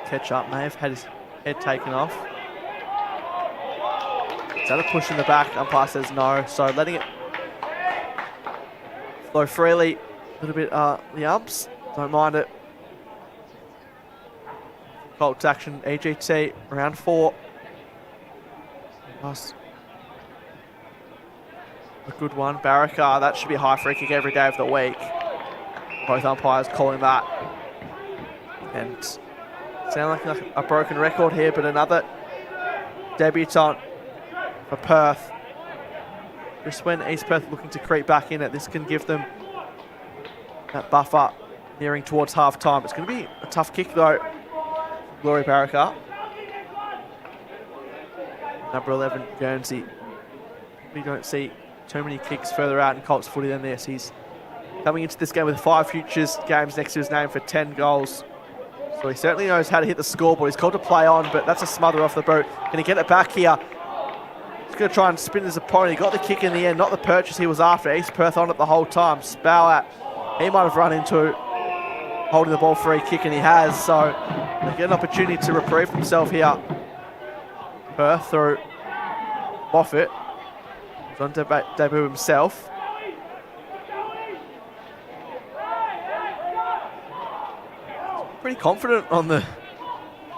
Ketchup may have had his head taken off. Is that a push in the back? Umpire says no, so letting it flow freely. A little bit, the umps don't mind it. Colts action, EGT, round 4. Nice. A good one. Baraka, that should be a high free kick every day of the week. Both umpires calling that. And sound like a broken record here, but another debutant for Perth. Just when East Perth looking to creep back in it, this can give them that buffer nearing towards half time. It's going to be a tough kick though. Glory Baraka. Number 11, Guernsey. We don't see too many kicks further out in Colts footy than this. He's coming into this game with 5 futures games next to his name for 10 goals. So he certainly knows how to hit the scoreboard. He's called to play on, but that's a smother off the boot. Can he get it back here? He's going to try and spin his opponent. He got the kick in the end, not the purchase he was after. East Perth on it the whole time. Spowat, he might have run into holding the ball free kick, and he has. So they get an opportunity to reprieve himself here. Perth through Moffat. He's on debut himself. Pretty confident on the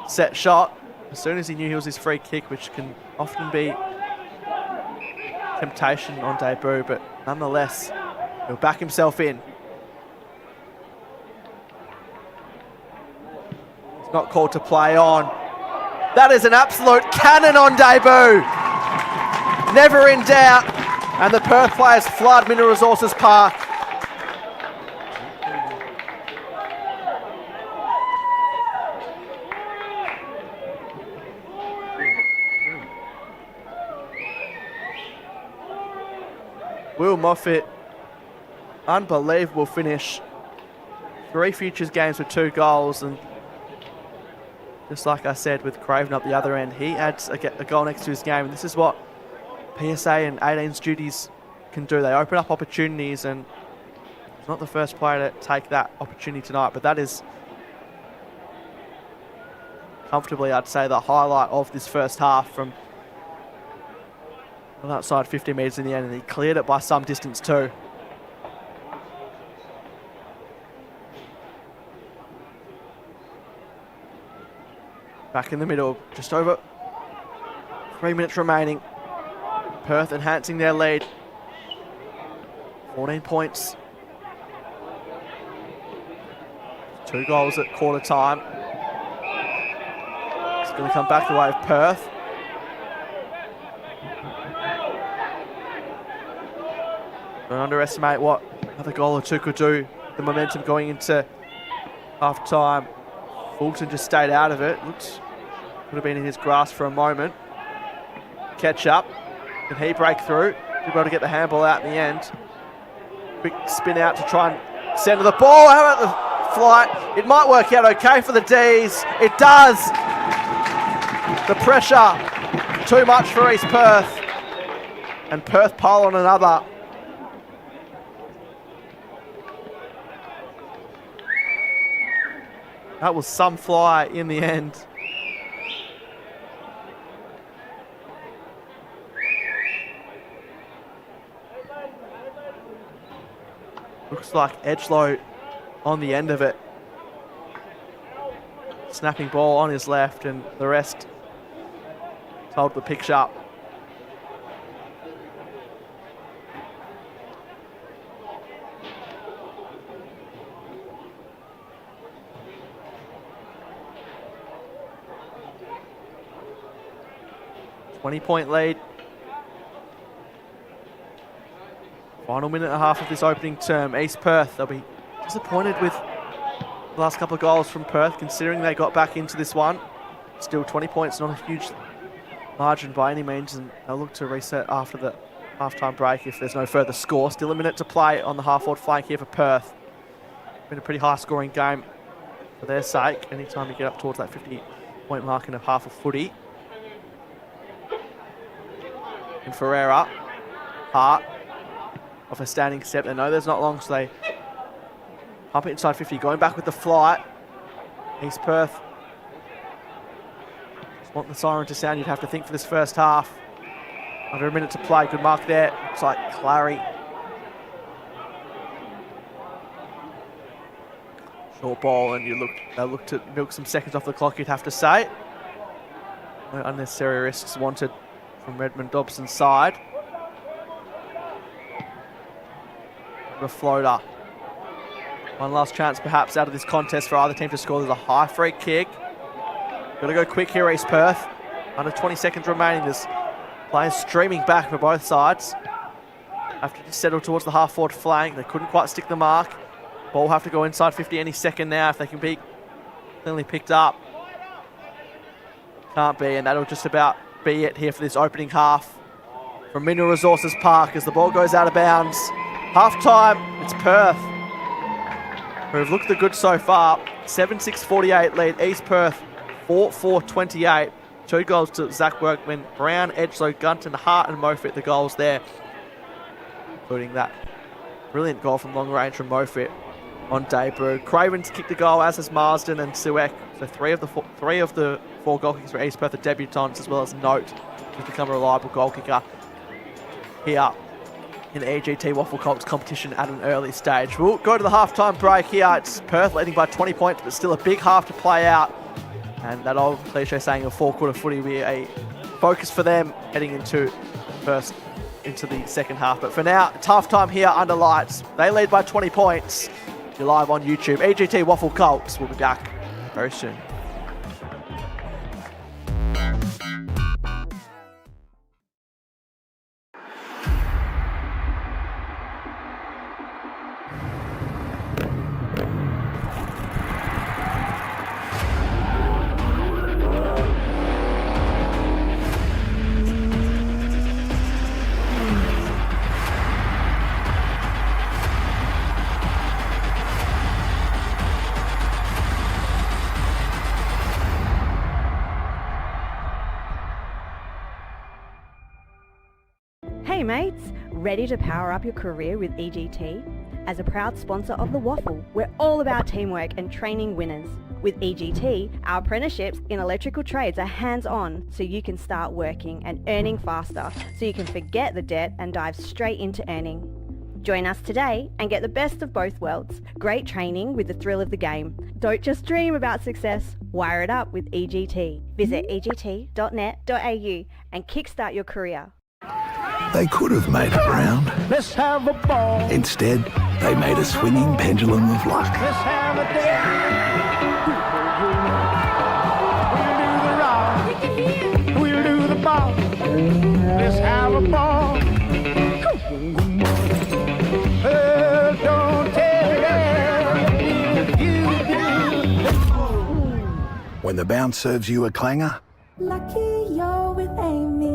set shot. As soon as he knew he was his free kick, which can often be temptation on debut, but nonetheless, he'll back himself in. He's not called to play on. That is an absolute cannon on debut. Never in doubt. And the Perth players flood Mineral Resources Park. Will Moffat, unbelievable finish. 3 futures games with 2 goals, and just like I said with Craven up the other end, he adds a goal next to his game, and this is what PSA and 18's duties can do. They open up opportunities, and he's not the first player to take that opportunity tonight, but that is comfortably, I'd say, the highlight of this first half from on that side 50 metres in the end, and he cleared it by some distance too. Back in the middle, just over 3 minutes remaining. Perth enhancing their lead. 14 points. 2 goals at quarter time. It's going to come back the way of Perth. Don't underestimate what another goal or 2 could do. The momentum going into half time. Fulton just stayed out of it. Looks could have been in his grasp for a moment. Catch up. Can he break through? Be able to get the handball out in the end. Quick spin out to try and center the ball. How about the flight? It might work out okay for the D's. It does. The pressure too much for East Perth. And Perth pile on another. That was some fly in the end. Looks like Edgelow on the end of it. Snapping ball on his left, and the rest told the picture. .20 lead. Final minute and a half of this opening term. East Perth, they'll be disappointed with the last couple of goals from Perth, considering they got back into this one. Still 20 points, not a huge margin by any means, and they'll look to reset after the half-time break if there's no further score. Still a minute to play on the half-forward flank here for Perth. Been a pretty high-scoring game for their sake. Anytime you get up towards that 50-point mark in a half of footy. And Ferreira, Hart, off a standing step. They know there's not long, so they pump it inside 50. Going back with the flight. East Perth just want the siren to sound, you'd have to think, for this first half. Under a minute to play. Good mark there. Looks like Clary. Short ball, and they look to milk some seconds off the clock, you'd have to say. No unnecessary risks wanted from Redmond Dobson's side. The floater. One last chance perhaps out of this contest for either team to score. There's a high free kick. Got to go quick here, East Perth. Under 20 seconds remaining. There's players streaming back for both sides. Have to just settle towards the half-forward flank. They couldn't quite stick the mark. Ball have to go inside 50 any second now if they can be cleanly picked up. Can't be, and that'll just about be it here for this opening half from Mineral Resources Park as the ball goes out of bounds. Half-time, it's Perth, who have looked the good so far. 7-6-48 lead. East Perth 4-4-28. 2 goals to Zach Workman, Brown, Edgelow, Gunton, Hart and Moffat, the goals there. Including that brilliant goal from long range from Moffat. on debut. Craven's kicked the goal, as has Marsden and Suek. So three of the four goal kickers for East Perth are debutants, as well as Note, who's become a reliable goal kicker here in the EGT Waffle Colts competition at an early stage. We'll go to the halftime break here. It's Perth leading by 20 points, but still a big half to play out. And that old cliche saying of four-quarter footy will be a focus for them heading into the second half. But for now, it's halftime here under lights. They lead by 20 points. You're live on YouTube. EGT Waffle Colts will be back very soon. Hey mates, ready to power up your career with EGT? As a proud sponsor of the Waffle, we're all about teamwork and training winners. With EGT, our apprenticeships in electrical trades are hands-on, so you can start working and earning faster, so you can forget the debt and dive straight into earning. Join us today and get the best of both worlds. Great training with the thrill of the game. Don't just dream about success, wire it up with EGT. Visit egt.net.au and kickstart your career. They could have made it round. Let's have a ball. Instead, they made a swinging pendulum of luck. Let's have a day. We'll do the rock. We'll do the ball. Let's have a ball. Don't tell you. When the bounce serves you a clanger, Lucky you're with Amy.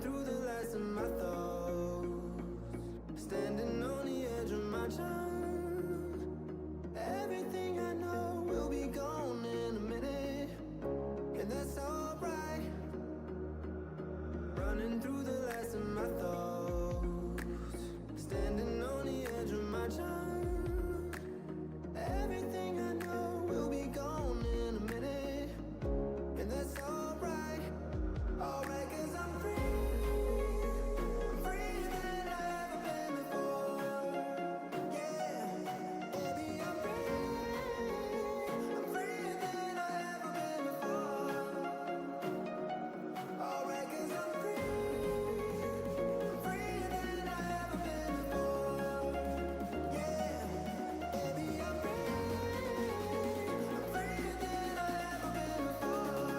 through the last of my thoughts, standing on the edge of my time. Everything I know will be gone in a minute, and that's alright. Running through the last of my thoughts, standing on the edge of my time. Everything I know will be gone in a minute, and that's alright. Alright, 'cause I'm free. I'm freer than I've ever been before. Yeah, baby, I'm free. I'm freer than I've ever been before. Alright, 'cause I'm free. I'm freer than I've ever been before. Yeah, baby, I'm free. I'm freer than I've ever been before.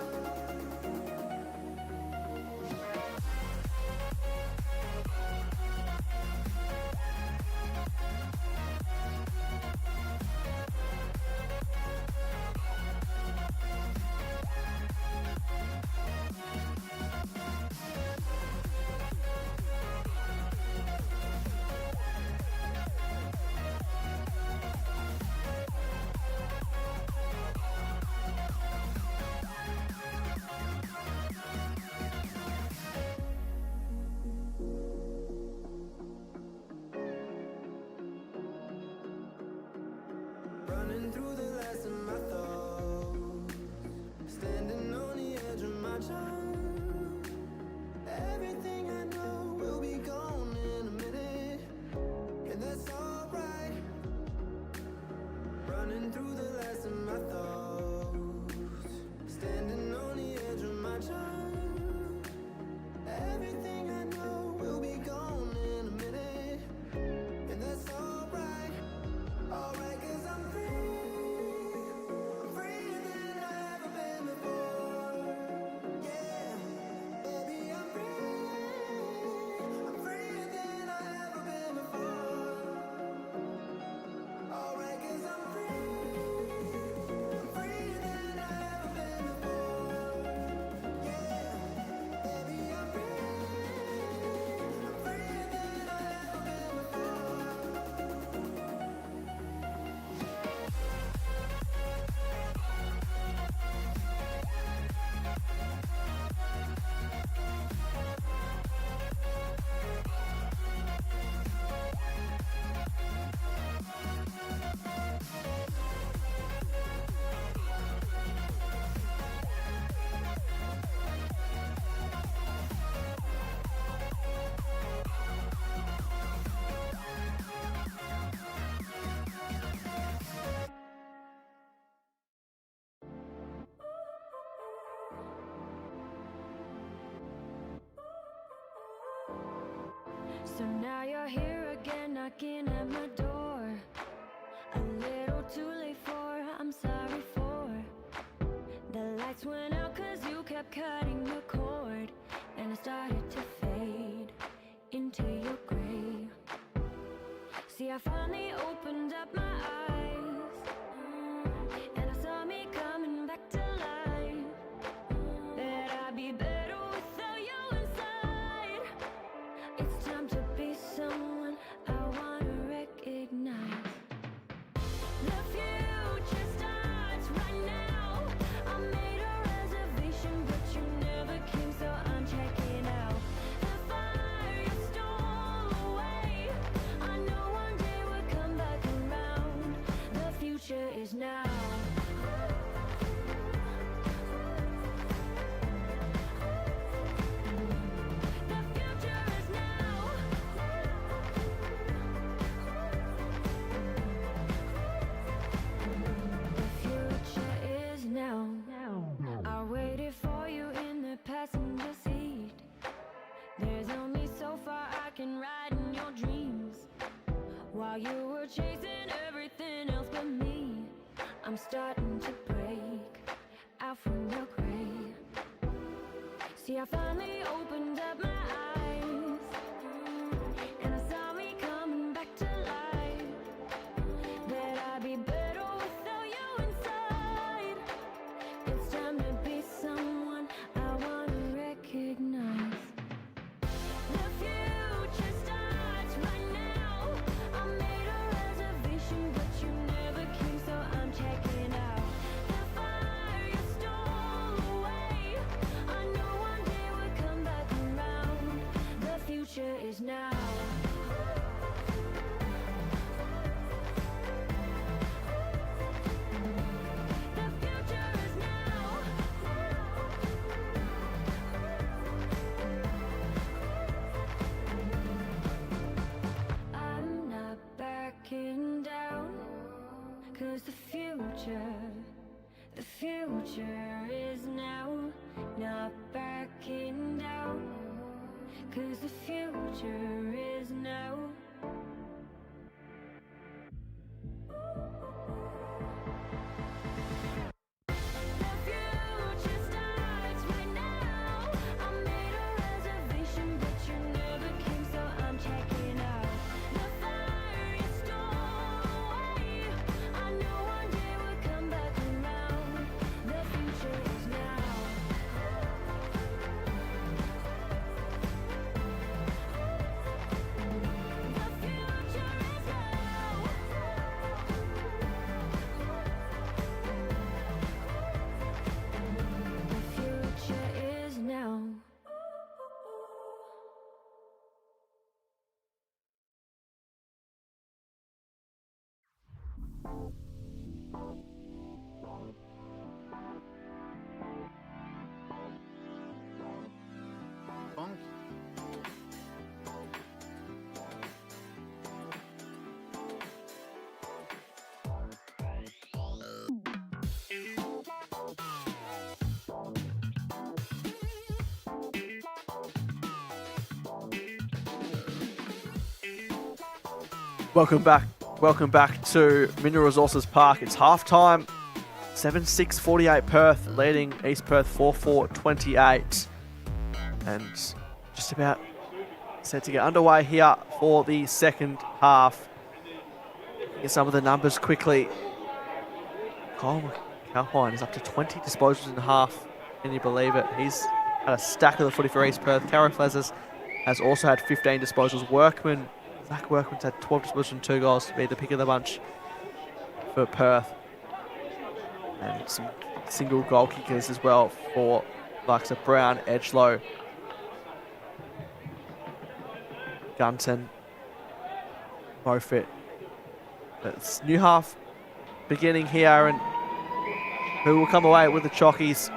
Running through the last of my thoughts, standing on the edge of my time. Everything I know will be gone in a minute, and that's alright. Running through the last of my thoughts, standing on the edge of my time. Everything I know will be gone in a minute, and that's alright. Alright, 'cause I'm free. I'm freer than I've ever been before. Yeah, baby, I'm free. I'm freer than I've ever been before. Alright, 'cause I'm free. I'm freer than I've ever been before. Yeah, baby, I'm free. I'm freer than I've ever been before. So now you're here again, knocking at my door. A little too late for, I'm sorry for. The lights went out 'cause you kept cutting the cord, and I started to fade into your gray. See, I finally opened up my eyes, and I saw me coming back to life. That I'd be better without you inside. It's time to be someone I wanna recognize. The future starts right now. I made a reservation, but you never came, so I'm checking out. The fire you stole away, I know one day we'll come back around. The future is now. The future is now. The future is now. I waited for you in the passenger seat. There's only so far I can ride in your dreams, while you were chasing everything else but me. I'm starting to break out from your gray. See, I finally opened up my eyes, and I saw me coming back to life. That I'd be better without you inside. It's time to be someone I wanna recognize. future. The future is now, not backing down. 'Cause the future is now. The future starts right now. I made a reservation, but you never came, so I'm checking out. The fire is stolen away. I know one day we'll come back around. The future is now. The future is now. The future is now. Welcome back to Mineral Resources Park. It's halftime. 7-6 48 Perth, leading East Perth 4-4 28. And just about set to get underway here for the second half. Get some of the numbers quickly. Kyle Calpine is up to 20 disposals in the half. Can you believe it? He's had a stack of the footy for East Perth. Tara Flezes has also had 15 disposals. Zach Workman's had 12 disposals and 2 goals to be the pick of the bunch for Perth. And some single goal kickers as well for likes of Brown, Edgelow, Gunton, Moffitt. It's new half beginning here, and who will come away with the Chockies?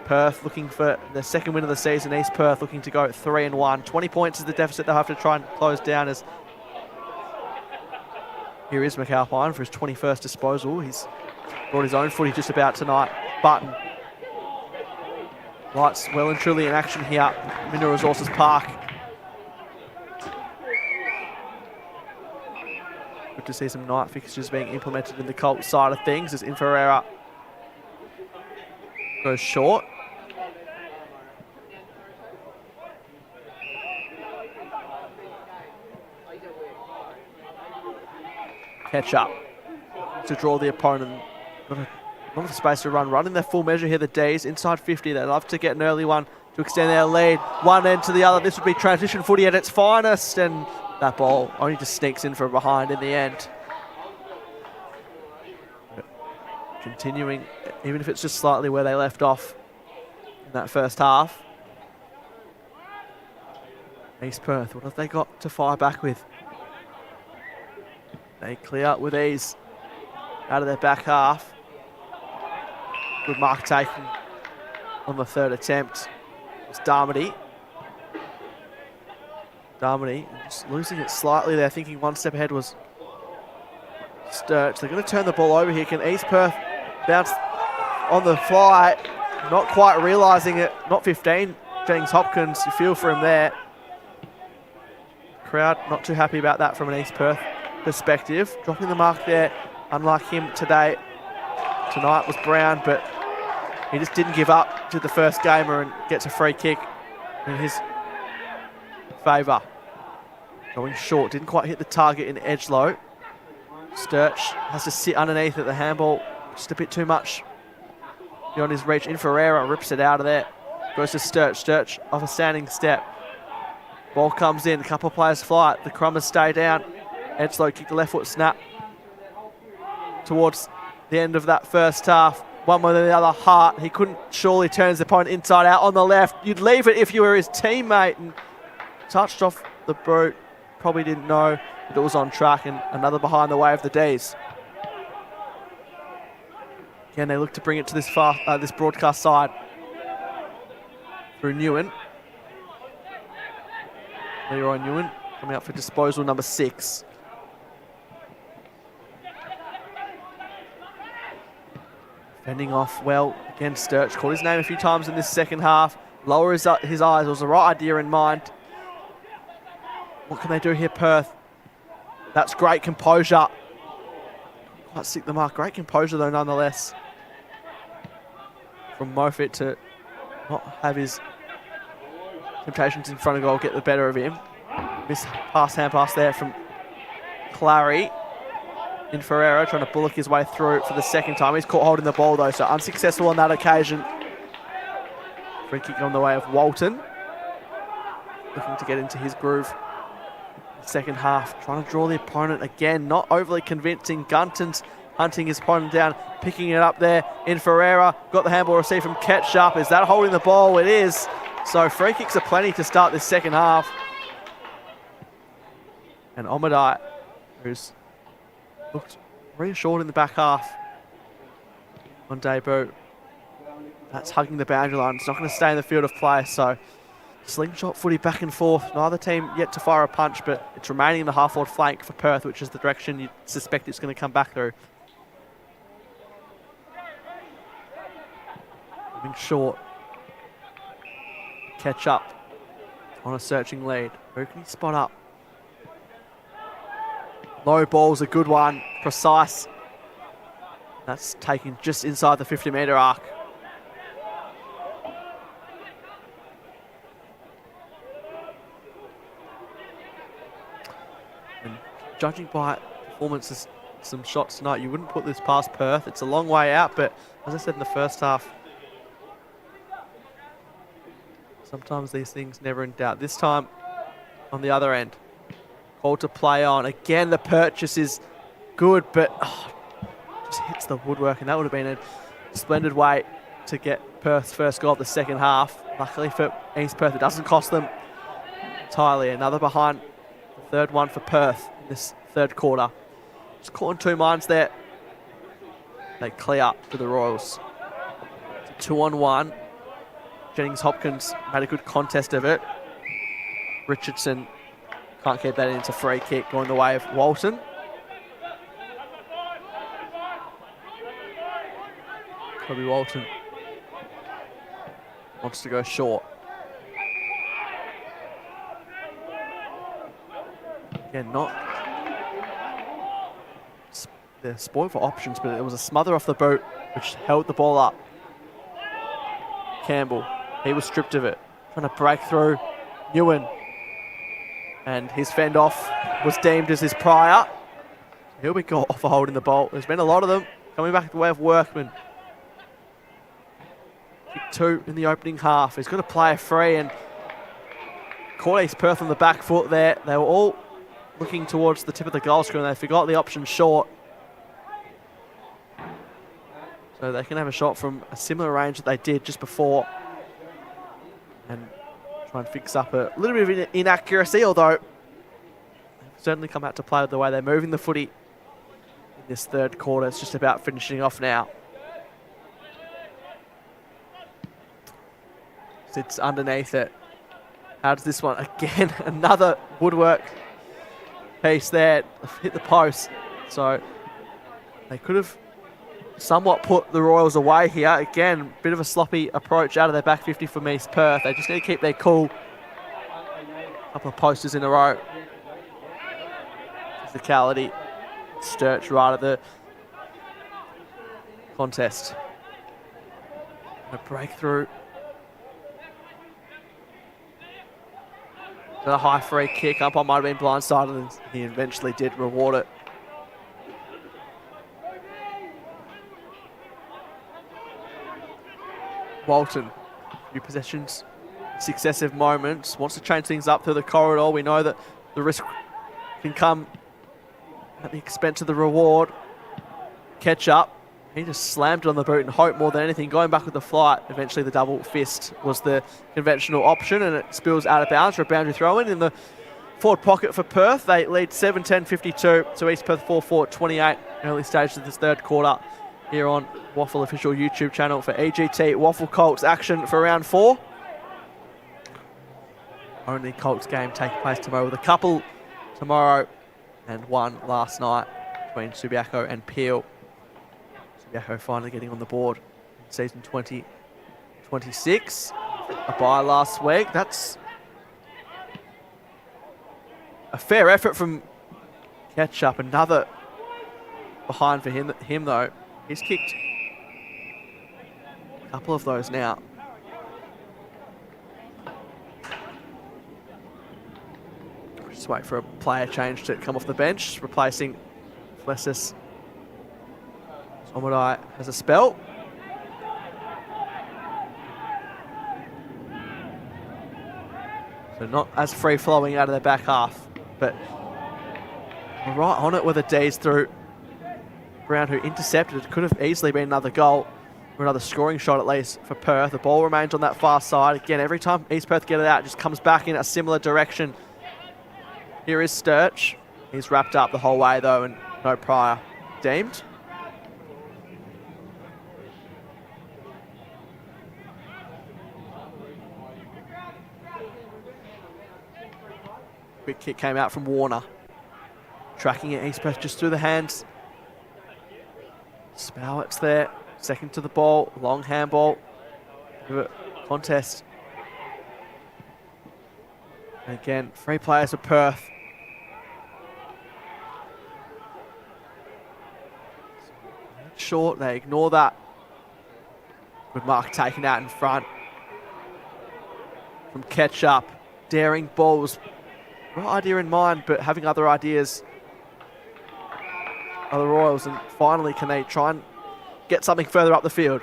Perth looking for their second win of the season. East Perth looking to go 3-1. 20 points is the deficit they'll have to try and close down. As here is McAlpine for his 21st disposal. He's brought his own footy just about tonight. Button. Lights well and truly in action here. Mineral Resources Park. Good to see some night fixtures being implemented in the Colts side of things as Inferreira goes short. Catch up to draw the opponent. Not enough space to run in their full measure here, the D's. Inside 50, they love to get an early one to extend their lead. One end to the other. This would be transition footy at its finest, and that ball only just sneaks in from behind in the end. Continuing, even if it's just slightly where they left off in that first half. East Perth, what have they got to fire back with? They clear with ease out of their back half. Good mark taken on the third attempt. It's Darmody. Just losing it slightly there, thinking one step ahead was Sturch. They're going to turn the ball over here. Can East Perth bounce on the fly? Not quite realising it. Not 15. James Hopkins, you feel for him there. Crowd not too happy about that from an East Perth perspective. Dropping the mark there, unlike him tonight was Brown, but he just didn't give up to the first gamer and gets a free kick in his favour. Going short, didn't quite hit the target in Edgelow. Sturch has to sit underneath at the handball, just a bit too much beyond his reach. Inferreira rips it out of there. Goes to Sturch off a standing step. Ball comes in, a couple of players fly it. The Crummers stay down. Edgelow kicked the left foot snap towards the end of that first half. One way or the other, Hart. He couldn't surely turn his opponent inside out on the left. You'd leave it if you were his teammate, and touched off the boot. Probably didn't know that it was on track, and another behind the way of the D's. Again, they look to bring it to this broadcast side through Newen. Leroy Newen coming up for disposal number 6. Fending off well against Sturch. Called his name a few times in this second half. Lower his eyes. It was the right idea in mind. What can they do here, Perth? That's great composure. Quite stick the mark. Great composure, though, nonetheless. From Moffitt to not have his temptations in front of goal get the better of him. Miss hand pass there from Clary. In Ferreira, trying to bullock his way through for the second time. He's caught holding the ball, though, so unsuccessful on that occasion. Free kick on the way of Walton. Looking to get into his groove. Second half, trying to draw the opponent again. Not overly convincing. Gunton's hunting his opponent down, picking it up there in Ferreira. Got the handball received from Ketchup. Is that holding the ball? It is. So free kicks are plenty to start this second half. And Omadai, who's looked reassured in the back half on debut. That's hugging the boundary line. It's not going to stay in the field of play, so slingshot footy back and forth. Neither team yet to fire a punch, but it's remaining in the half-forward flank for Perth, which is the direction you suspect it's going to come back through. Moving short. Catch up on a searching lead. Who can he spot up? Low ball's a good one, precise. That's taken just inside the 50-metre arc. And judging by performances, some shots tonight, you wouldn't put this past Perth. It's a long way out, but as I said in the first half, sometimes these things never in doubt. This time, on the other end, call to play on. Again, the purchase is good, but just hits the woodwork, and that would have been a splendid way to get Perth's first goal of the second half. Luckily for East Perth, it doesn't cost them entirely. Another behind, the third one for Perth in this third quarter. Just caught in two minds there. They clear up to the Royals. It's a 2-on-1. Jennings-Hopkins made a good contest of it. Richardson can't keep that in. It's a free kick going the way of Walton. Kobe Walton wants to go short. Again, they're spoiled for options, but it was a smother off the boot which held the ball up. Campbell, he was stripped of it. Trying to break through. Ewan. And his fend off was deemed as his prior. He'll be caught for holding the ball. There's been a lot of them coming back the way of Workman. Kick 2 in the opening half. He's got to play a free and caught East Perth on the back foot there. They were all looking towards the tip of the goal screen. They forgot the option short. So they can have a shot from a similar range that they did just before. And try and fix up a little bit of inaccuracy, although they've certainly come out to play with the way they're moving the footy in this third quarter. It's just about finishing off now. Sits underneath it. How does this one? Again, another woodwork piece there. Hit the post. So they could have somewhat put the Royals away here. Again, bit of a sloppy approach out of their back 50 from East Perth. They just need to keep their cool. Couple of posters in a row. Physicality. Sturch right at the contest. A breakthrough. Another high free kick. Umpire might have been blindsided, and he eventually did reward it. Walton, a few possessions, successive moments, wants to change things up through the corridor. We know that the risk can come at the expense of the reward. Catch up. He just slammed it on the boot and hoped more than anything. Going back with the flight, eventually the double fist was the conventional option, and it spills out of bounds for a boundary throw-in in the forward pocket for Perth. They lead 7-10-52 to East Perth 4-4-28 early stages of this third quarter here on WAFL official YouTube channel for EGT WAFL Colts action for round 4. Only Colts game taking place tomorrow, with a couple tomorrow and one last night between Subiaco and Peel. Yako finally getting on the board in season 2026. A bye last week. That's a fair effort from Ketchup. Another behind for him though. He's kicked a couple of those now. Just wait for a player change to come off the bench, replacing Flessis. Omadai has a spell. So not as free-flowing out of the back half, but right on it with a D's through Brown, who intercepted. It could have easily been another goal or another scoring shot at least for Perth. The ball remains on that far side. Again, every time East Perth get it out, it just comes back in a similar direction. Here is Sturch. He's wrapped up the whole way though, and no prior deemed. Quick kick came out from Warner. Tracking it, East Perth just through the hands. Spowett's there, second to the ball, long handball. Contest. And again, three players for Perth. Short, they ignore that. Good mark taken out in front from Ketchup. Daring balls. Right idea in mind, but having other ideas are the Royals, and finally can they try and get something further up the field.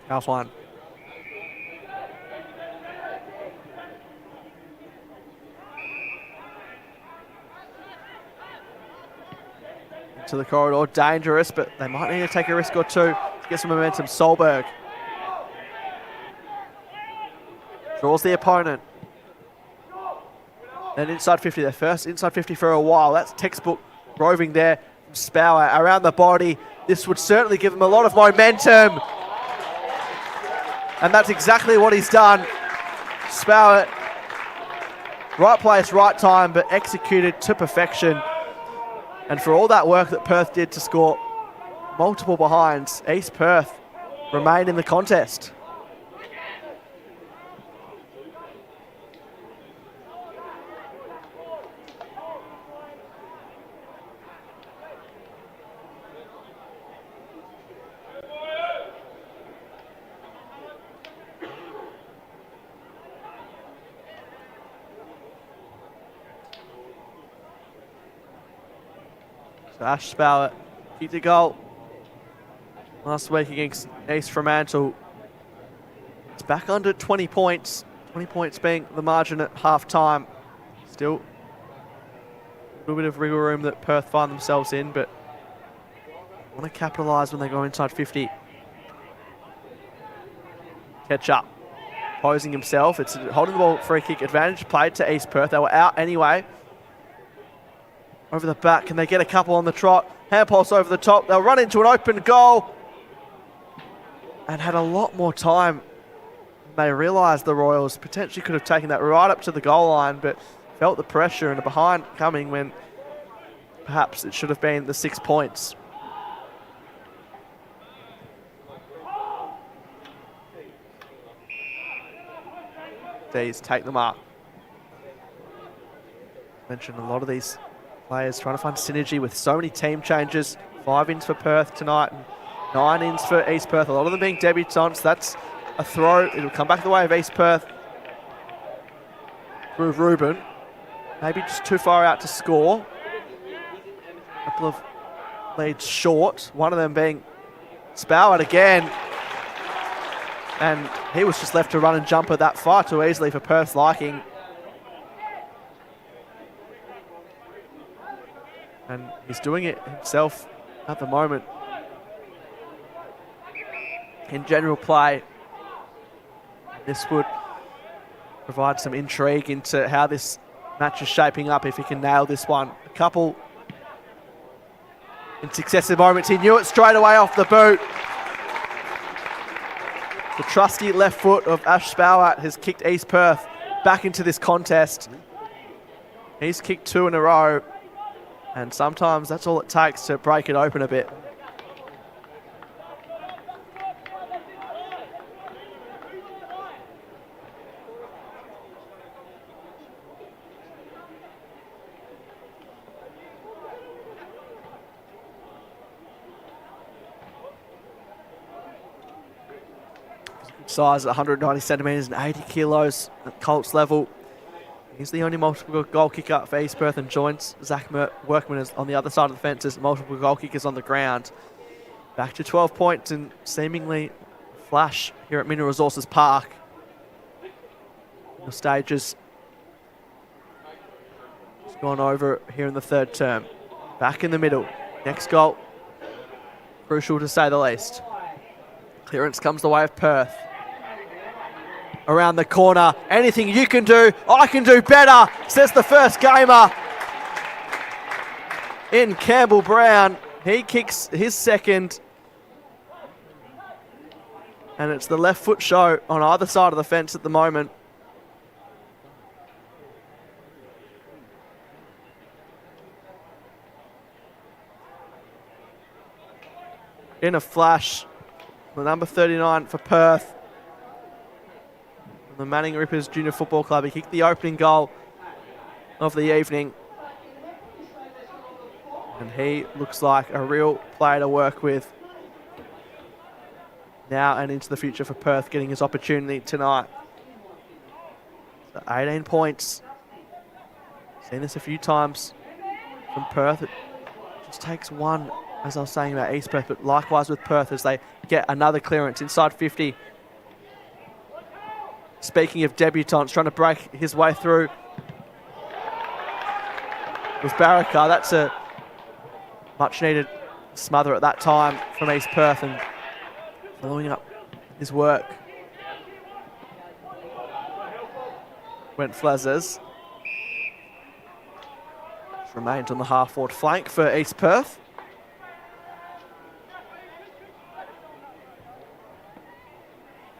Half one. Into the corridor, dangerous, but they might need to take a risk or two to get some momentum. Solberg draws the opponent. Then inside 50, their first inside 50 for a while. That's textbook roving there from Spower around the body. This would certainly give them a lot of momentum. And that's exactly what he's done. Spower, right place, right time, but executed to perfection. And for all that work that Perth did to score multiple behinds, East Perth remain in the contest. So Ash Spower kicked a goal last week against East Fremantle. It's back under 20 points. 20 points being the margin at half-time. Still a little bit of wriggle room that Perth find themselves in, but want to capitalise when they go inside 50. Ketchup posing himself. It's a holding the ball free kick advantage played to East Perth. They were out anyway. Over the back, can they get a couple on the trot? Hand pulse over the top. They'll run into an open goal. And had a lot more time. They realised the Royals potentially could have taken that right up to the goal line, but felt the pressure and a behind coming when perhaps it should have been the 6 points. D's take them up. Mentioned a lot of these players trying to find synergy with so many team changes. 5 ins for Perth tonight and 9 ins for East Perth. A lot of them being debutants. That's a throw. It'll come back the way of East Perth. Through Ruben. Maybe just too far out to score. A couple of leads short. One of them being Spoward again. And he was just left to run and jumper that far too easily for Perth's liking. And he's doing it himself at the moment. In general play, this would provide some intrigue into how this match is shaping up if he can nail this one. A couple in successive moments. He knew it straight away off the boot. The trusty left foot of Ash Spowart has kicked East Perth back into this contest. He's kicked 2 in a row. And sometimes that's all it takes to break it open a bit. Size at 190 centimetres and 80 kilos at Colts level. He's the only multiple goal kicker for East Perth and joins Zach Workman is on the other side of the fence as multiple goal kickers on the ground. Back to 12 points and seemingly flash here at Mineral Resources Park. The stages has gone over here in the third term. Back in the middle. Next goal. Crucial to say the least. Clearance comes the way of Perth. Around the corner. Anything you can do, I can do better, says the first gamer in Campbell Brown. He kicks his second. And it's the left foot show on either side of the fence at the moment. In a flash, the number 39 for Perth. The Manning Rippers Junior Football Club. He kicked the opening goal of the evening. And he looks like a real player to work with now and into the future for Perth, getting his opportunity tonight. So 18 points. Seen this a few times from Perth. It just takes one, as I was saying about East Perth, but likewise with Perth as they get another clearance inside 50. Speaking of debutants, trying to break his way through with Baraka. That's a much needed smother at that time from East Perth and following up his work. Went Flazers. Remains on the half-forward flank for East Perth.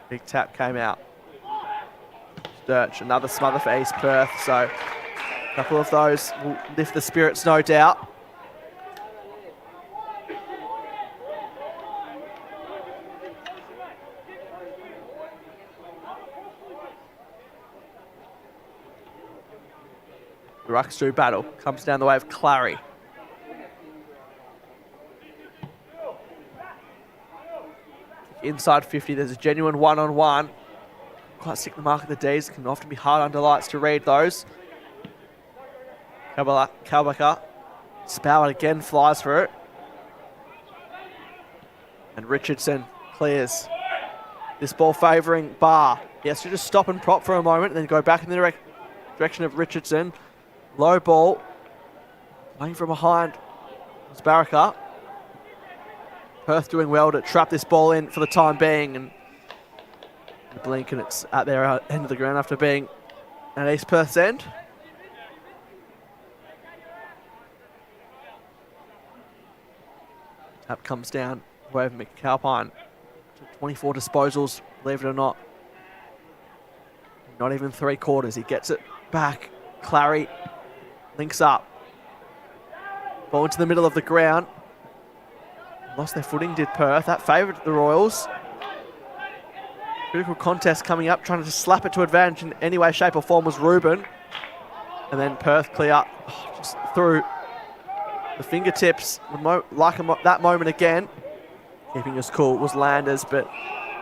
Big tap came out. Sturch, another smother for East Perth, so a couple of those will lift the spirits, no doubt. The Ruxtrue battle comes down the way of Clary. Inside 50, there's a genuine one-on-one. Quite sick the mark of the D's. Can often be hard under lights to read those. Kalbaka. Spower again flies for it. And Richardson clears. This ball favouring Barr. He has to just stop and prop for a moment and then go back in the direction of Richardson. Low ball. Playing from behind. It's Baraka. Perth doing well to trap this ball in for the time being. And you blink and it's at their end of the ground after being at East Perth's end. Tap comes down, way of McAlpine. 24 disposals, believe it or not. Not even 3/4. He gets it back. Clary links up. Ball into the middle of the ground. Lost their footing, did Perth. That favoured the Royals. Critical contest coming up, trying to just slap it to advantage in any way, shape or form was Ruben. And then Perth clear up, just through the fingertips. Like that moment again. Keeping us cool was Landers, but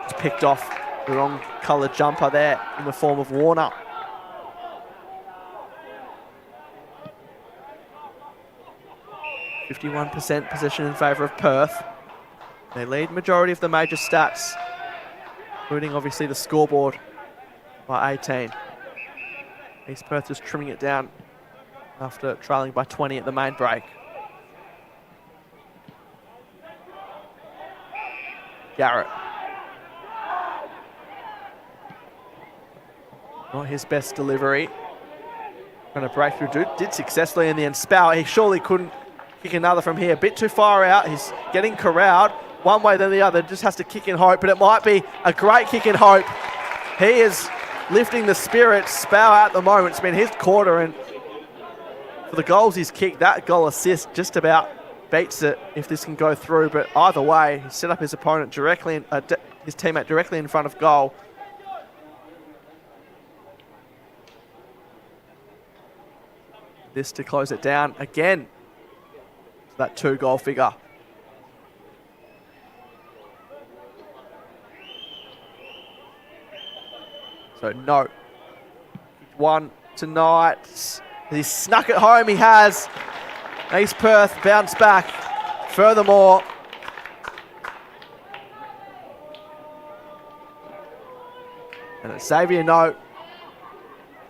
just picked off the wrong coloured jumper there in the form of Warner. %51% possession in favour of Perth. They lead majority of the major stats, including obviously the scoreboard by 18. East Perth just trimming it down after trailing by 20 at the main break. Garrett. Not his best delivery. Trying to break through, did successfully in the end. Spower, he surely couldn't kick another from here. A bit too far out. He's getting corralled one way then the other. Just has to kick in hope, but it might be a great kick in hope. He is lifting the spirits. Spower at the moment. It's been his quarter, and for the goals he's kicked, that goal assist just about beats it if this can go through. But either way, he set up his opponent directly, his teammate directly in front of goal. This to close it down again. That 2-goal figure. So no. One tonight. He's snuck it home, he has. East Perth bounce back. Furthermore, and it's Xavier Note,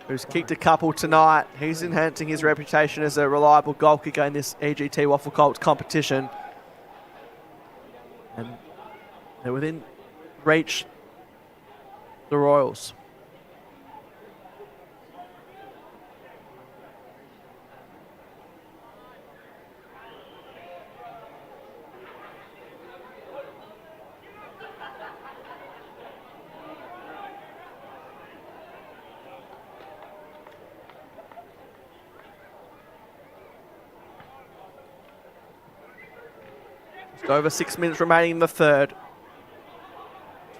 who's kicked a couple tonight. He's enhancing his reputation as a reliable goal kicker in this EGT WAFL Colts competition. And they're within reach, the Royals. Just over 6 minutes remaining in the third.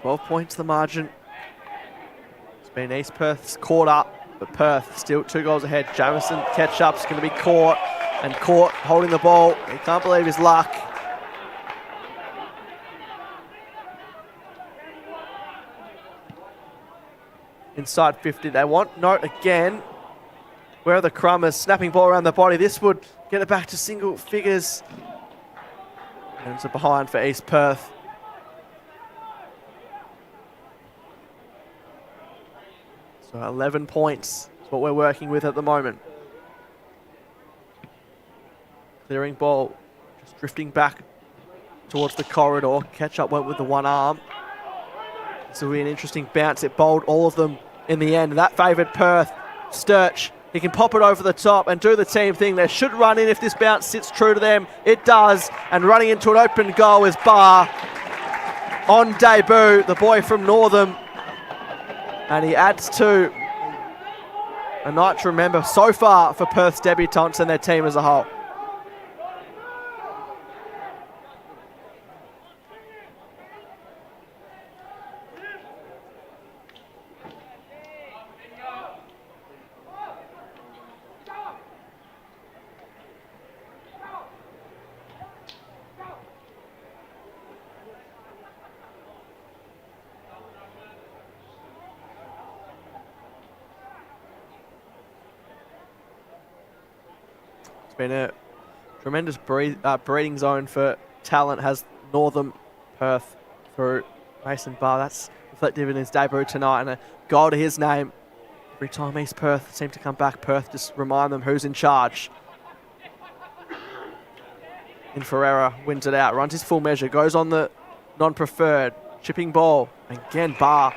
12 points the margin. It's been East Perth's caught up, but Perth still 2 goals ahead. Jamison Ketchup's going to be caught, and caught holding the ball. He can't believe his luck. Inside 50 they want. Note again. Where are the Crummers? Snapping ball around the body. This would get it back to single figures. And it's a behind for East Perth. So 11 points is what we're working with at the moment. Clearing ball, just drifting back towards the corridor. Ketchup went with the one arm. This will be an interesting bounce. It bowled all of them in the end. That favoured Perth. Sturch, he can pop it over the top and do the team thing. They should run in if this bounce sits true to them. It does. And running into an open goal is Barr. On debut, the boy from Northam. And he adds to a night to remember so far for Perth's debutants and their team as a whole. It's been a tremendous breeding zone for talent, has Northam, Perth through Mason Barr. That's reflective in his debut tonight, and a goal to his name. Every time East Perth seem to come back, Perth just remind them who's in charge. In Ferreira wins it out, runs his full measure, goes on the non-preferred, chipping ball. Again, Barr,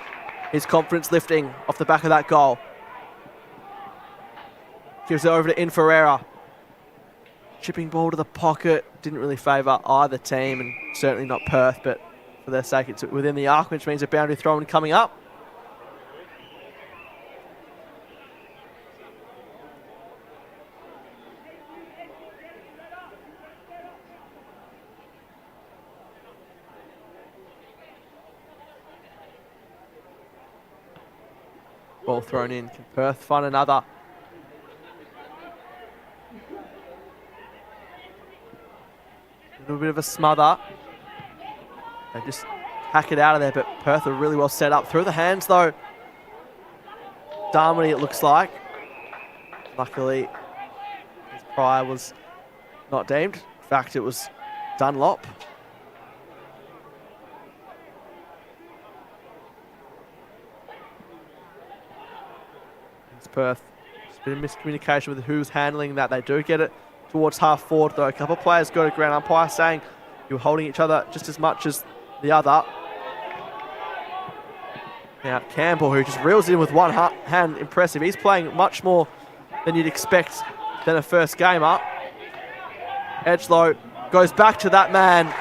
his confidence lifting off the back of that goal. Gives it over to Ferreira. Chipping ball to the pocket, didn't really favour either team, and certainly not Perth, but for their sake it's within the arc, which means a boundary throw in coming up. Ball thrown in. Can Perth find another? A little bit of a smother. They just hack it out of there, but Perth are really well set up. Through the hands, though. Darmody, it looks like. Luckily, his prior was not deemed. In fact, it was Dunlop. It's Perth. There's been a miscommunication with who's handling that. They do get it towards half forward, though. A couple of players go to ground umpire saying you're holding each other just as much as the other. Now Campbell, who just reels in with one hand, impressive. He's playing much more than you'd expect than a first gamer. Edgelow goes back to that man.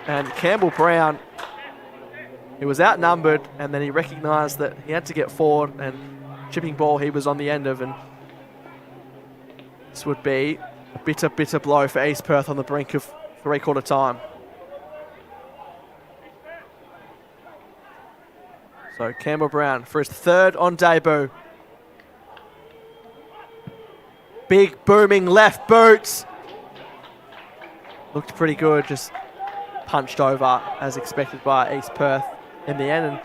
And Campbell Brown, he was outnumbered, and then he recognised that he had to get forward, and chipping ball he was on the end of, and This would be a bitter blow for East Perth on the brink of three-quarter time. So Campbell Brown for his third on debut. Big booming left boot. Looked pretty good, just punched over as expected by East Perth in the end. And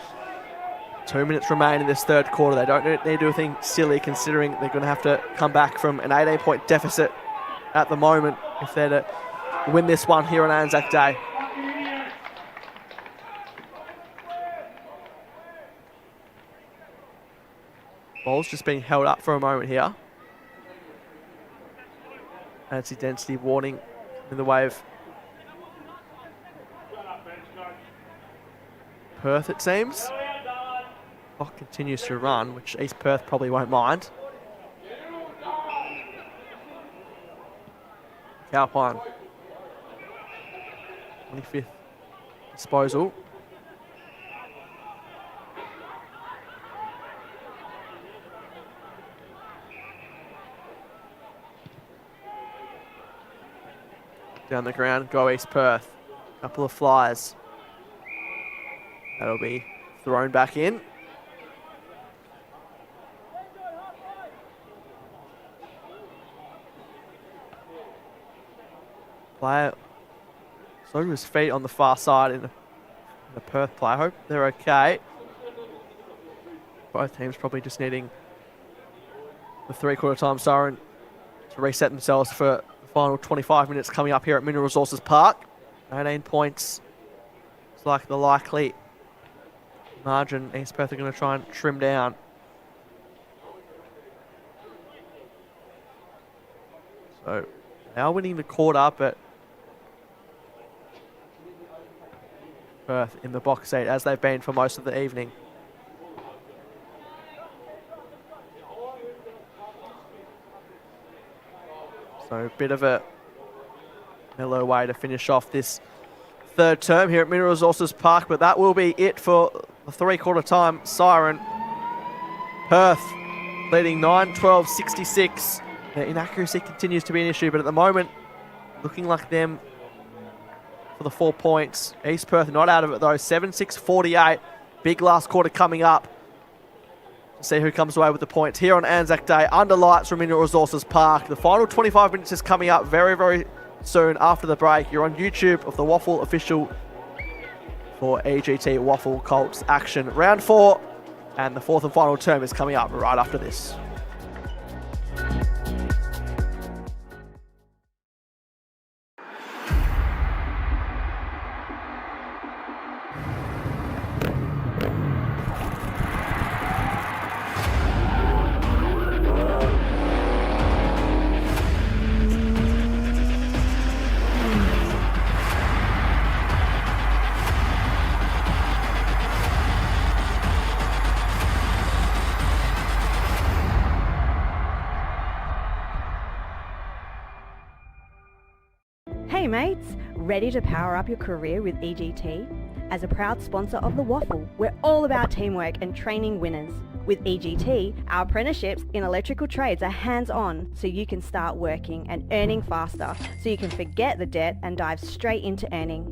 2 minutes remain in this third quarter. They don't need to do anything silly considering they're going to have to come back from an 18-point deficit at the moment if they're to win this one here on Anzac Day. Ball's just being held up for a moment here. Anti-density warning in the way of Perth, it seems. Clock continues to run, which East Perth probably won't mind. Alpine. 25th disposal. Down the ground, go East Perth. Couple of flyers. That'll be thrown back in. Player slow to his feet on the far side in the Perth play. I hope they're okay. Both teams probably just needing the three-quarter time siren to reset themselves for the final 25 minutes coming up here at Mineral Resources Park. 18 points. It's like the likely margin East Perth are going to try and trim down. So they are winning the quarter, but Perth in the box seat as they've been for most of the evening. So a bit of a mellow way to finish off this third term here at Mineral Resources Park, but that will be it for the three-quarter time siren. Perth leading 9-12-66. Their inaccuracy continues to be an issue, but at the moment, looking like them for the 4 points. East Perth not out of it though, 7-6-48. Big last quarter coming up. See who comes away with the points here on Anzac Day under lights from Mineral Resources Park. The final 25 minutes is coming up very soon after the break. You're on YouTube of the WAFL official for EGT WAFL Colts action. Round 4 and the fourth and final term is coming up right after this. Hey mates, ready to power up your career with EGT? As a proud sponsor of the WAFL, we're all about teamwork and training winners. With EGT, our apprenticeships in electrical trades are hands-on, so you can start working and earning faster, so you can forget the debt and dive straight into earning.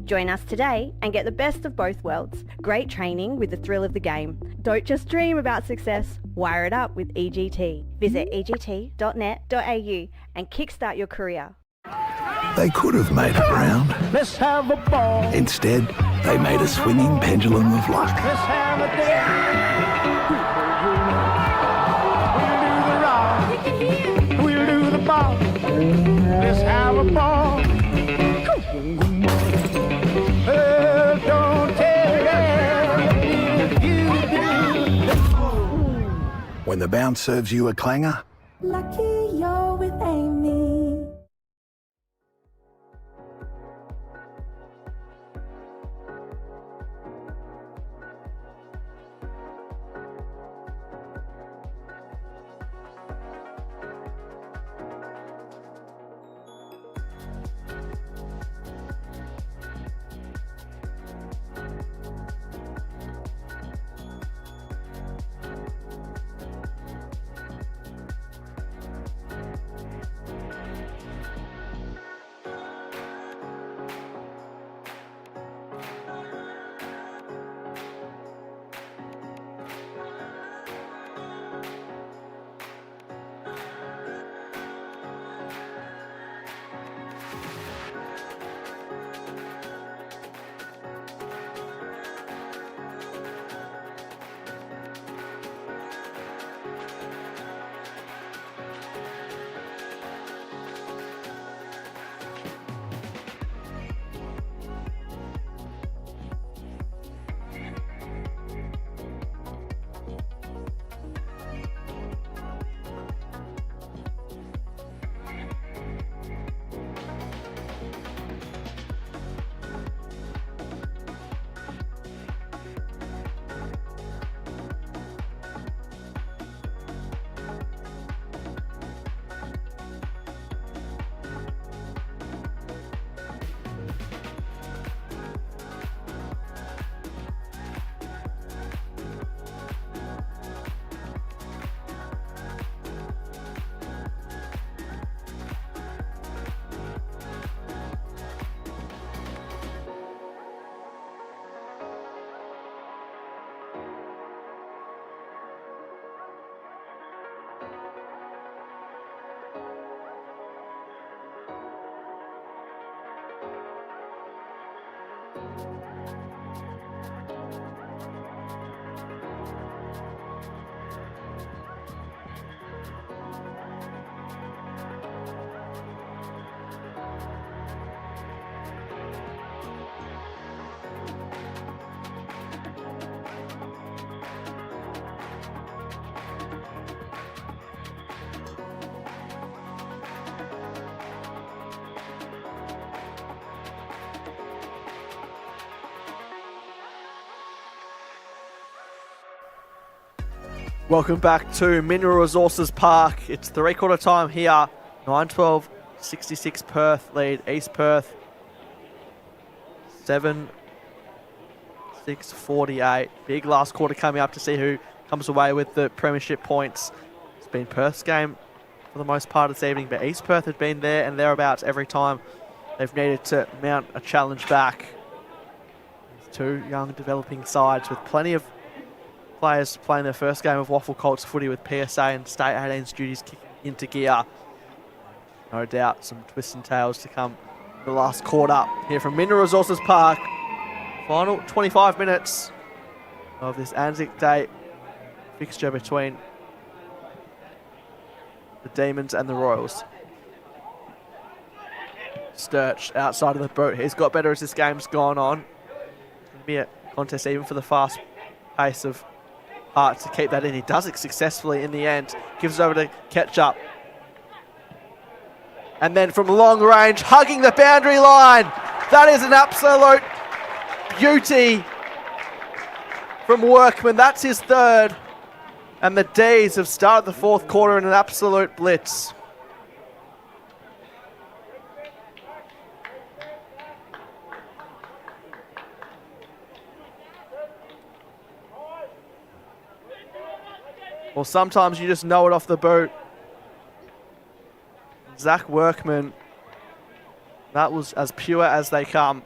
Join us today and get the best of both worlds. Great training with the thrill of the game. Don't just dream about success, wire it up with EGT. Visit egt.net.au and kickstart your career. They could have made it round. Let's have a ball. Instead, they made a swinging pendulum of luck. Let's have a day. We'll do the rock. We'll do the ball. Let's have a ball. Don't tell if you do. When the bounce serves you a clanger, Lucky you're with Amy. Welcome back to Mineral Resources Park. It's three-quarter time here. 9-12, 66 Perth lead. East Perth 7-6, 48. Big last quarter coming up to see who comes away with the premiership points. It's been Perth's game for the most part this evening, but East Perth have been there and thereabouts every time they've needed to mount a challenge back. These two young developing sides with plenty of players playing their first game of WAFL Colts footy with PSA and State 18's duties kicking into gear. No doubt some twists and tales to come in the last quarter here from Mineral Resources Park. Final 25 minutes of this Anzac Day fixture between the Demons and the Royals. Sturch outside of the boot. He's got better as this game's gone on. It's going to be a contest even for the fast pace of Hart to keep that in. He does it successfully in the end. Gives it over to Ketchup. And then from long range, hugging the boundary line. That is an absolute beauty from Workman. That's his third. And the D's have started the fourth quarter in an absolute blitz. Well, sometimes you just know it off the boot. Zach Workman, that was as pure as they come.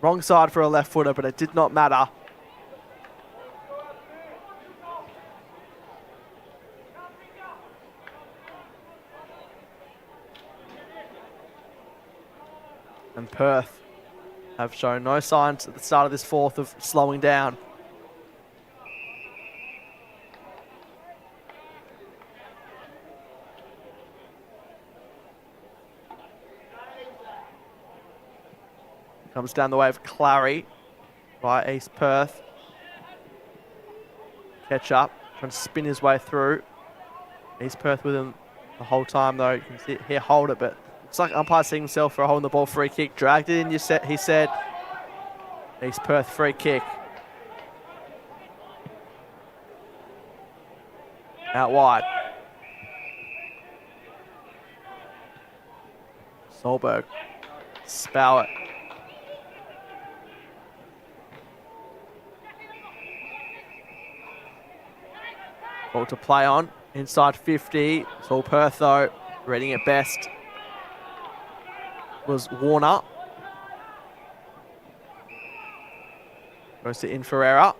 Wrong side for a left footer, but it did not matter. And Perth have shown no signs at the start of this fourth of slowing down. Comes down the way of Clary by East Perth. Ketchup trying to spin his way through. East Perth with him the whole time though. You can see here hold it, but it's like umpire seeing himself for a holding the ball free kick. Dragged it in, he said. East Perth free kick. Out wide. Solberg. Spowett. Ball to play on. Inside 50. It's all Perth though. Reading it best was Warner. Goes to Ferreira.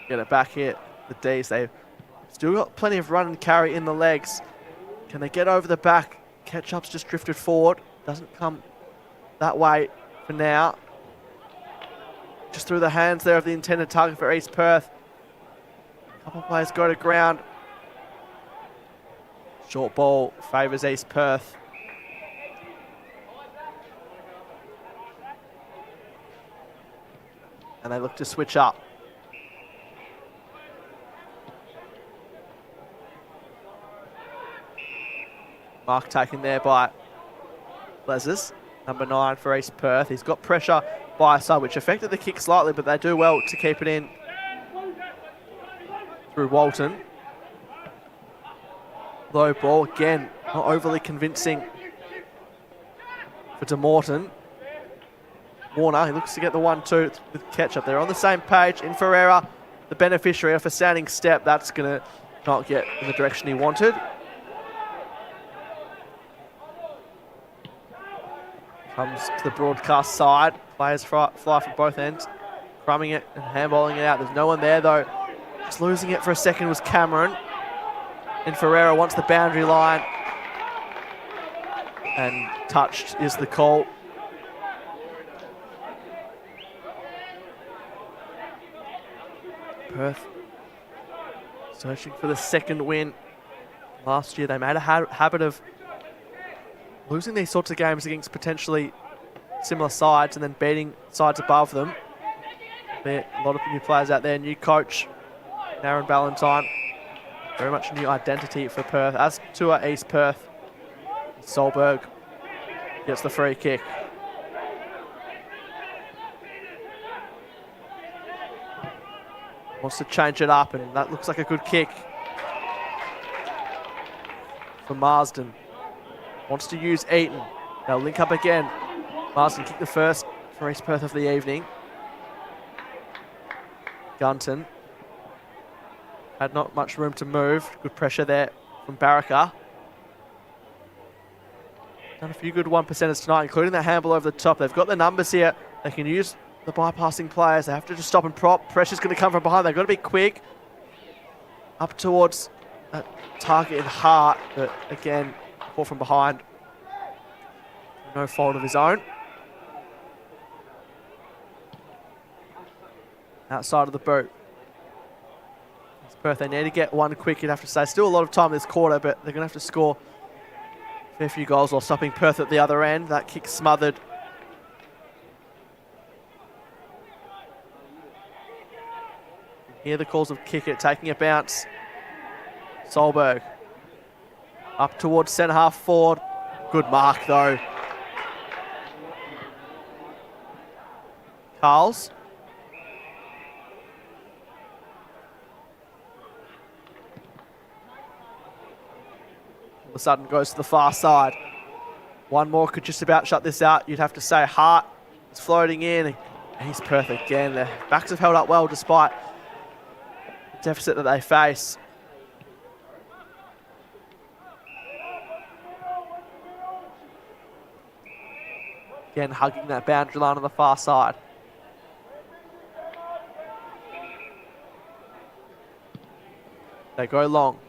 Get it back here. The D's, they've still got plenty of run and carry in the legs. Can they get over the back? Ketchup's just drifted forward. Doesn't come that way for now. Just through the hands there of the intended target for East Perth. A couple of players go to ground. Short ball favours East Perth. And they look to switch up. Mark taken there by Blazers, number 9 for East Perth. He's got pressure by side, which affected the kick slightly, but they do well to keep it in through Walton. Low ball, again, not overly convincing for De Morton. Warner, he looks to get the 1-2 with Ketchup. They're on the same page. In Ferreira, the beneficiary of a standing step. That's going to not get in the direction he wanted. Comes to the broadcast side. Players fly from both ends. Crumbing it and handballing it out. There's no one there though. Just losing it for a second was Cameron. And Ferreira wants the boundary line. And touched is the call. Perth searching for the second win. Last year they made a habit of losing these sorts of games against potentially similar sides and then beating sides above them. A lot of new players out there. New coach, Aaron Ballantyne. Very much a new identity for Perth, as to East Perth. Solberg gets the free kick. Wants to change it up, and that looks like a good kick for Marsden. Wants to use Eaton. They'll link up again. Marsden kick the first for East Perth of the evening. Gunton had not much room to move. Good pressure there from Baraka. Done a few good 1%ers tonight, including that handball over the top. They've got the numbers here. They can use the bypassing players. They have to just stop and prop. Pressure's going to come from behind. They've got to be quick. Up towards that target in Hart, but again, caught from behind. No fault of his own. Outside of the boot. It's Perth. They need to get one quick, you'd have to say. Still a lot of time this quarter, but they're going to have to score a fair few goals while stopping Perth at the other end. That kick smothered. Here the calls of kick it, taking a bounce. Solberg. Up towards centre half forward. Good mark though. Carls. All of a sudden goes to the far side. One more could just about shut this out. You'd have to say Hart is floating in. He's Perth again. Their backs have held up well despite the deficit that they face. Again, hugging that boundary line on the far side. They go long.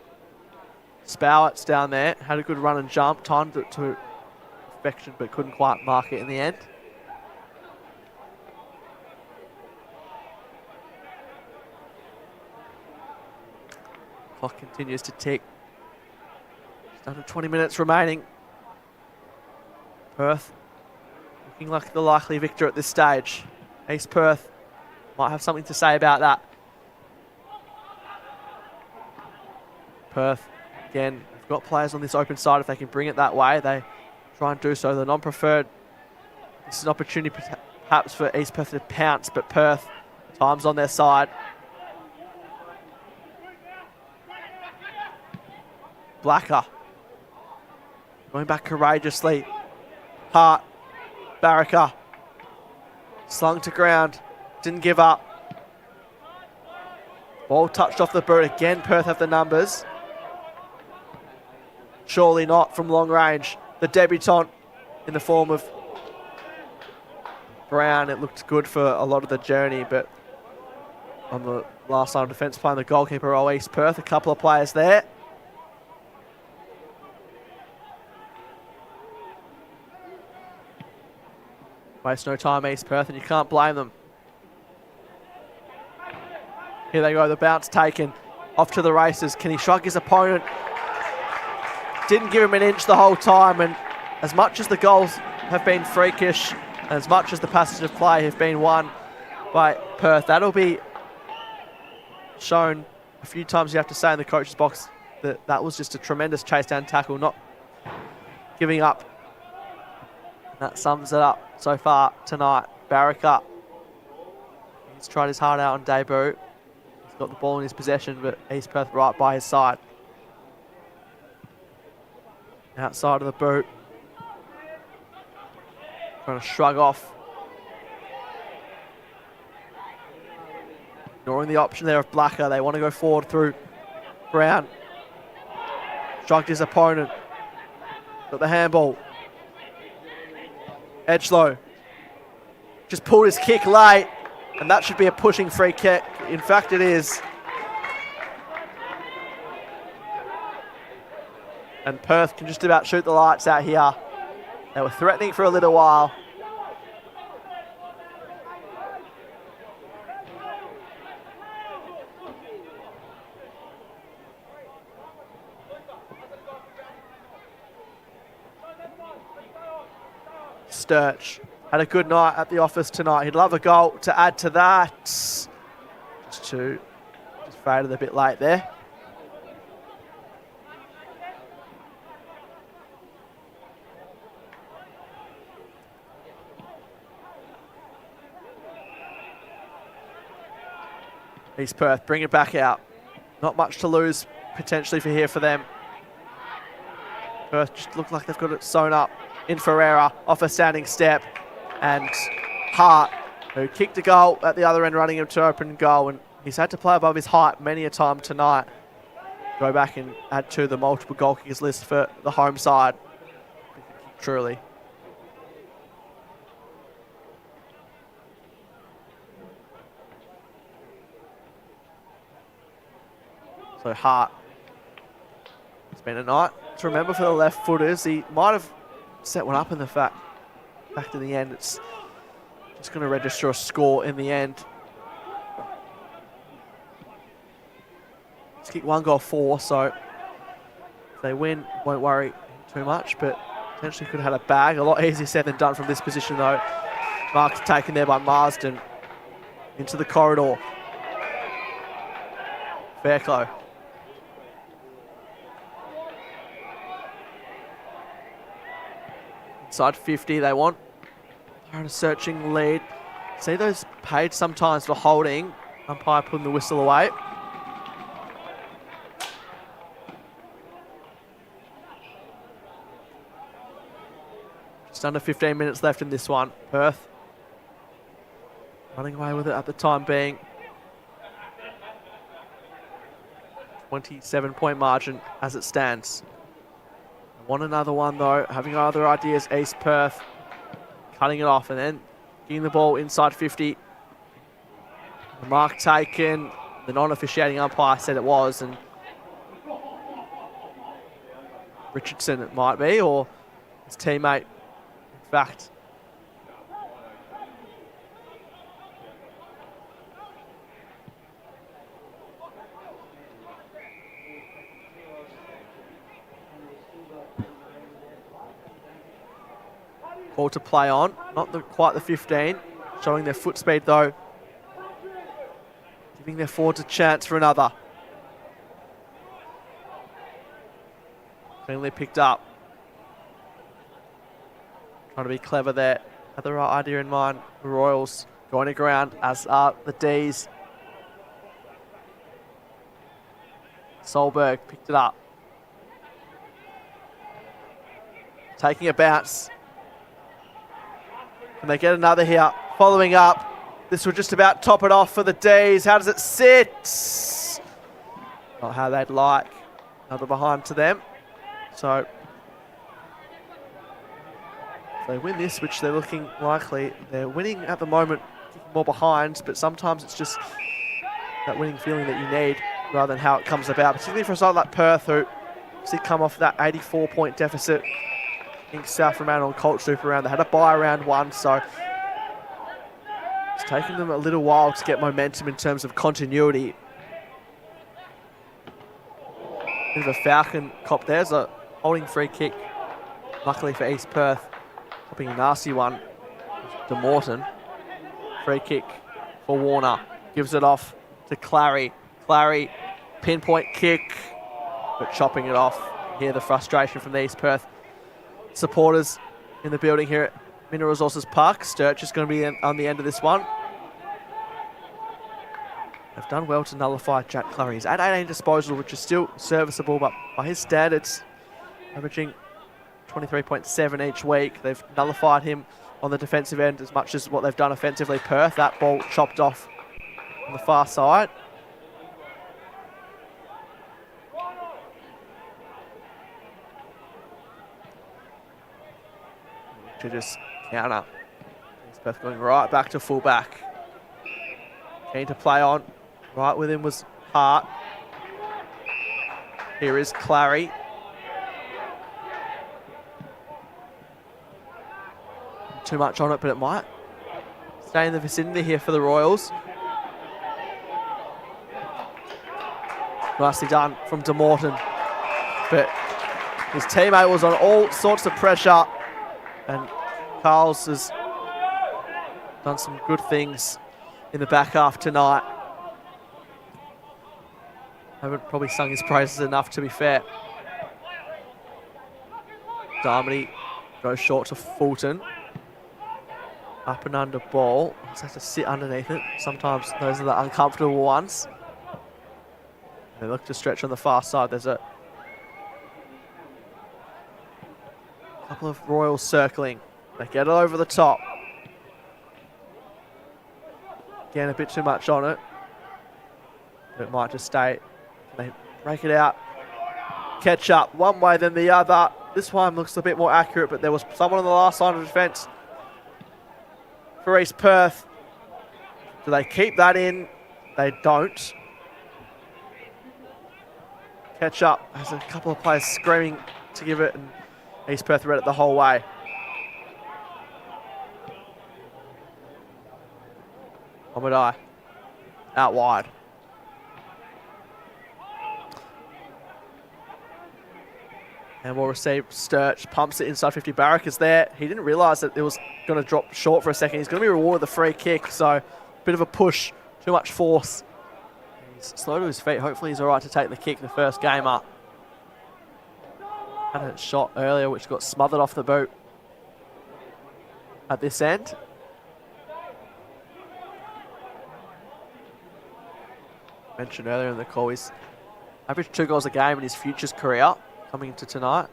Spowett's down there, had a good run and jump, timed it to perfection, but couldn't quite mark it in the end. Clock continues to tick. Just under 20 minutes remaining. Perth looking like the likely victor at this stage. East Perth might have something to say about that. Perth, again, they've got players on this open side. If they can bring it that way, they try and do so. The non-preferred, this is an opportunity perhaps for East Perth to pounce, but Perth, time's on their side. Blacker going back courageously. Hart, Baraka, slung to ground, didn't give up. Ball touched off the boot again. Perth have the numbers. Surely not from long range. The debutant in the form of Brown. It looked good for a lot of the journey, but on the last line of defence playing the goalkeeper role, East Perth, a couple of players there. Waste no time, East Perth, and you can't blame them. Here they go, the bounce taken. Off to the races. Can he shrug his opponent? Didn't give him an inch the whole time, and as much as the goals have been freakish, and as much as the passage of play have been won by Perth, that'll be shown a few times, you have to say, in the coach's box that that was just a tremendous chase down tackle, not giving up. And that sums it up so far tonight. Baraka, he's tried his heart out on debut. He's got the ball in his possession, but East Perth right by his side. Outside of the boot. Trying to shrug off. Ignoring the option there of Blacker. They want to go forward through Brown. Shrugged his opponent. Got the handball. Edgelow. Just pulled his kick late. And that should be a pushing free kick. In fact, it is. And Perth can just about shoot the lights out here. They were threatening for a little while. Sturch had a good night at the office tonight. He'd love a goal to add to that. Just faded a bit late there. East Perth bring it back out. Not much to lose potentially for them. Perth just look like they've got it sewn up. In Ferreira, off a standing step. And Hart, who kicked a goal at the other end, running him to open goal. And he's had to play above his height many a time tonight. Go back and add to the multiple goal kickers list for the home side. Truly. So Hart. It's been a night to remember for the left footers. He might have set one up in the fact in the end. It's just going to register a score in the end. It's kicked 1 goal 4, so if they win, won't worry too much, but potentially could have had a bag. A lot easier said than done from this position though. Mark taken there by Marsden. Into the corridor. Fairclough. Inside 50 they want. They're on a searching lead. See those paid sometimes for holding. Umpire putting the whistle away. Just under 15 minutes left in this one. Perth running away with it at the time being. 27-point margin as it stands. Want another one though, having other ideas. East Perth cutting it off and then getting the ball inside 50. The mark taken. The non-officiating umpire said it was, and Richardson it might be, or his teammate. In fact, ball to play on, not quite the 15, showing their foot speed though, giving their forwards a chance for another. Cleanly picked up. Trying to be clever there. Had the right idea in mind. The Royals going to ground, as are the D's. Solberg picked it up. Taking a bounce. Can they get another here? Following up. This will just about top it off for the D's. How does it sit? Not how they'd like. Another behind to them. So if they win this, which they're looking likely, they're winning at the moment, more behind, but sometimes it's just that winning feeling that you need rather than how it comes about, particularly for a side like Perth, who did come off that 84-point deficit. I think South Fremantle and Colts super round. They had a bye round 1, so it's taken them a little while to get momentum in terms of continuity. Bit of a Falcon cop. There's a holding free kick. Luckily for East Perth, popping a nasty one. De Morton. Free kick for Warner. Gives it off to Clary. Clary, pinpoint kick, but chopping it off. Hear the frustration from the East Perth supporters in the building here at Mineral Resources Park. Sturch is going to be on the end of this one. They've done well to nullify Jack Clary. He's at 18 disposal, which is still serviceable, but by his standards, averaging 23.7 each week. They've nullified him on the defensive end as much as what they've done offensively. Perth, that ball chopped off on the far side. To just counter. East Perth going right back to fullback. Keen to play on. Right with him was Hart. Here is Clary. Too much on it, but it might stay in the vicinity here for the Royals. Nicely done from De Morton. But his teammate was on all sorts of pressure. And Carls has done some good things in the back half tonight. Haven't probably sung his praises enough, to be fair. Darmody goes short to Fulton. Up and under ball. Just have to sit underneath it. Sometimes those are the uncomfortable ones. They look to stretch on the far side. There's a couple of Royals circling. They get it over the top. Again, a bit too much on it. It might just stay. They break it out. Catch up one way then the other. This one looks a bit more accurate, but there was someone on the last line of defence for East Perth. Do they keep that in? They don't. Catch up. There's a couple of players screaming to give it, and East Perth read it the whole way. Omadai out wide. And we'll receive Sturch, pumps it inside 50. Barrack is there. He didn't realise that it was going to drop short for a second. He's going to be rewarded with a free kick, so bit of a push, too much force. He's slow to his feet. Hopefully he's all right to take the kick the first game up. Had a shot earlier which got smothered off the boot at this end. Mentioned earlier in the call, he's averaged 2 goals a game in his futures career coming into tonight.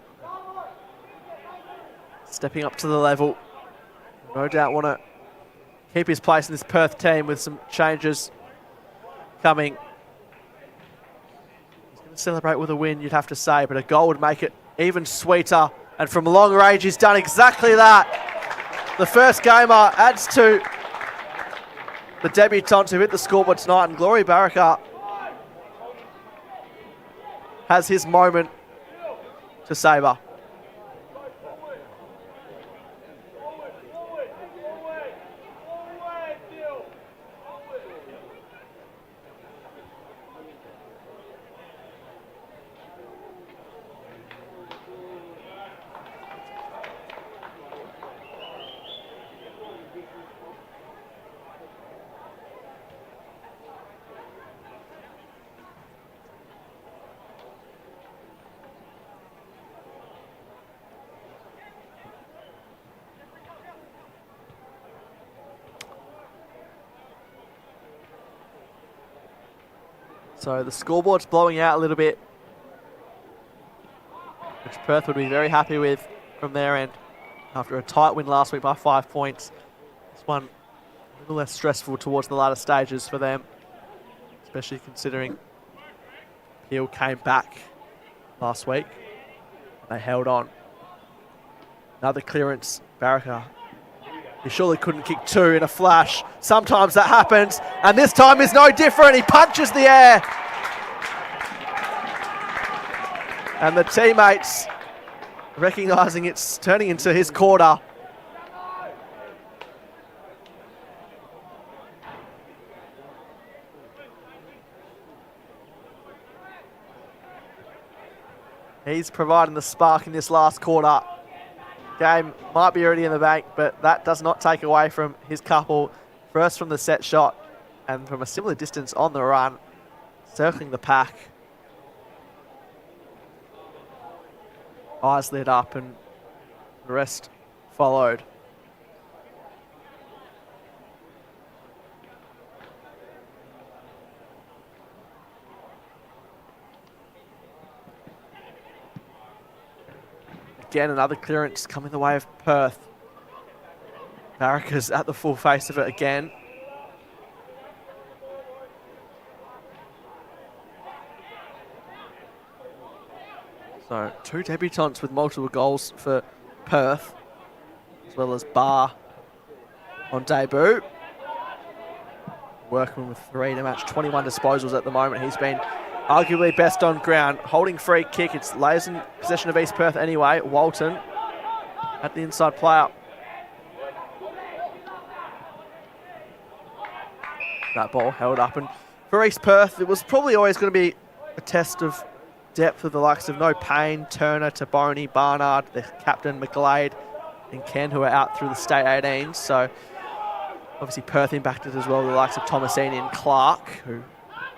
Stepping up to the level. No doubt want to keep his place in this Perth team with some changes coming. He's going to celebrate with a win, you'd have to say, but a goal would make it even sweeter. And from long range, he's done exactly that. The first gamer adds to the debutants who hit the scoreboard tonight, and Glory Baraka has his moment to savour. So the scoreboard's blowing out a little bit, which Perth would be very happy with from their end. After a tight win last week by 5 points, this one a little less stressful towards the latter stages for them, especially considering Peel came back last week. They held on. Another clearance, Baraka. He surely couldn't kick 2 in a flash. Sometimes that happens, and this time is no different. He punches the air. And the teammates recognising it's turning into his quarter. He's providing the spark in this last quarter. Game might be already in the bank, but that does not take away from his couple. First from the set shot and from a similar distance on the run, circling the pack. Eyes lit up and the rest followed. Again, another clearance coming the way of Perth. Baraka's at the full face of it again. So 2 debutants with multiple goals for Perth, as well as Barr on debut. Working with 3 to match 21 disposals at the moment. He's been arguably best on ground, holding free kick. It's lays in possession of East Perth anyway. Walton at the inside player. That ball held up, and for East Perth, it was probably always going to be a test of depth of the likes of No Payne, Turner, Taboni, Barnard, the captain McGlade, and Ken, who are out through the state 18s. So obviously Perth impacted as well, the likes of Thomasini and Clark, who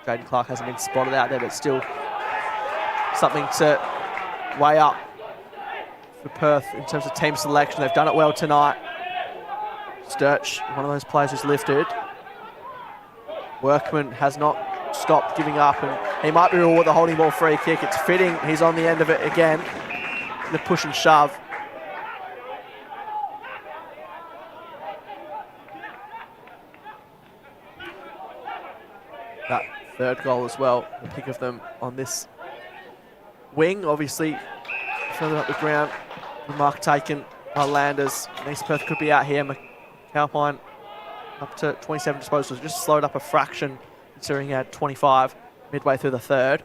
Jaden Clark hasn't been spotted out there, but still something to weigh up for Perth in terms of team selection. They've done it well tonight. Sturch, one of those players who's lifted. Workman has not stopped giving up, and he might be rewarded with the holding ball free kick. It's fitting. He's on the end of it again. The push and shove. That third goal as well, the pick of them on this wing, obviously further up the ground. The mark taken by Landers. East Perth could be out here. Calpine up to 27 disposals, just slowed up a fraction considering he had 25 midway through the third.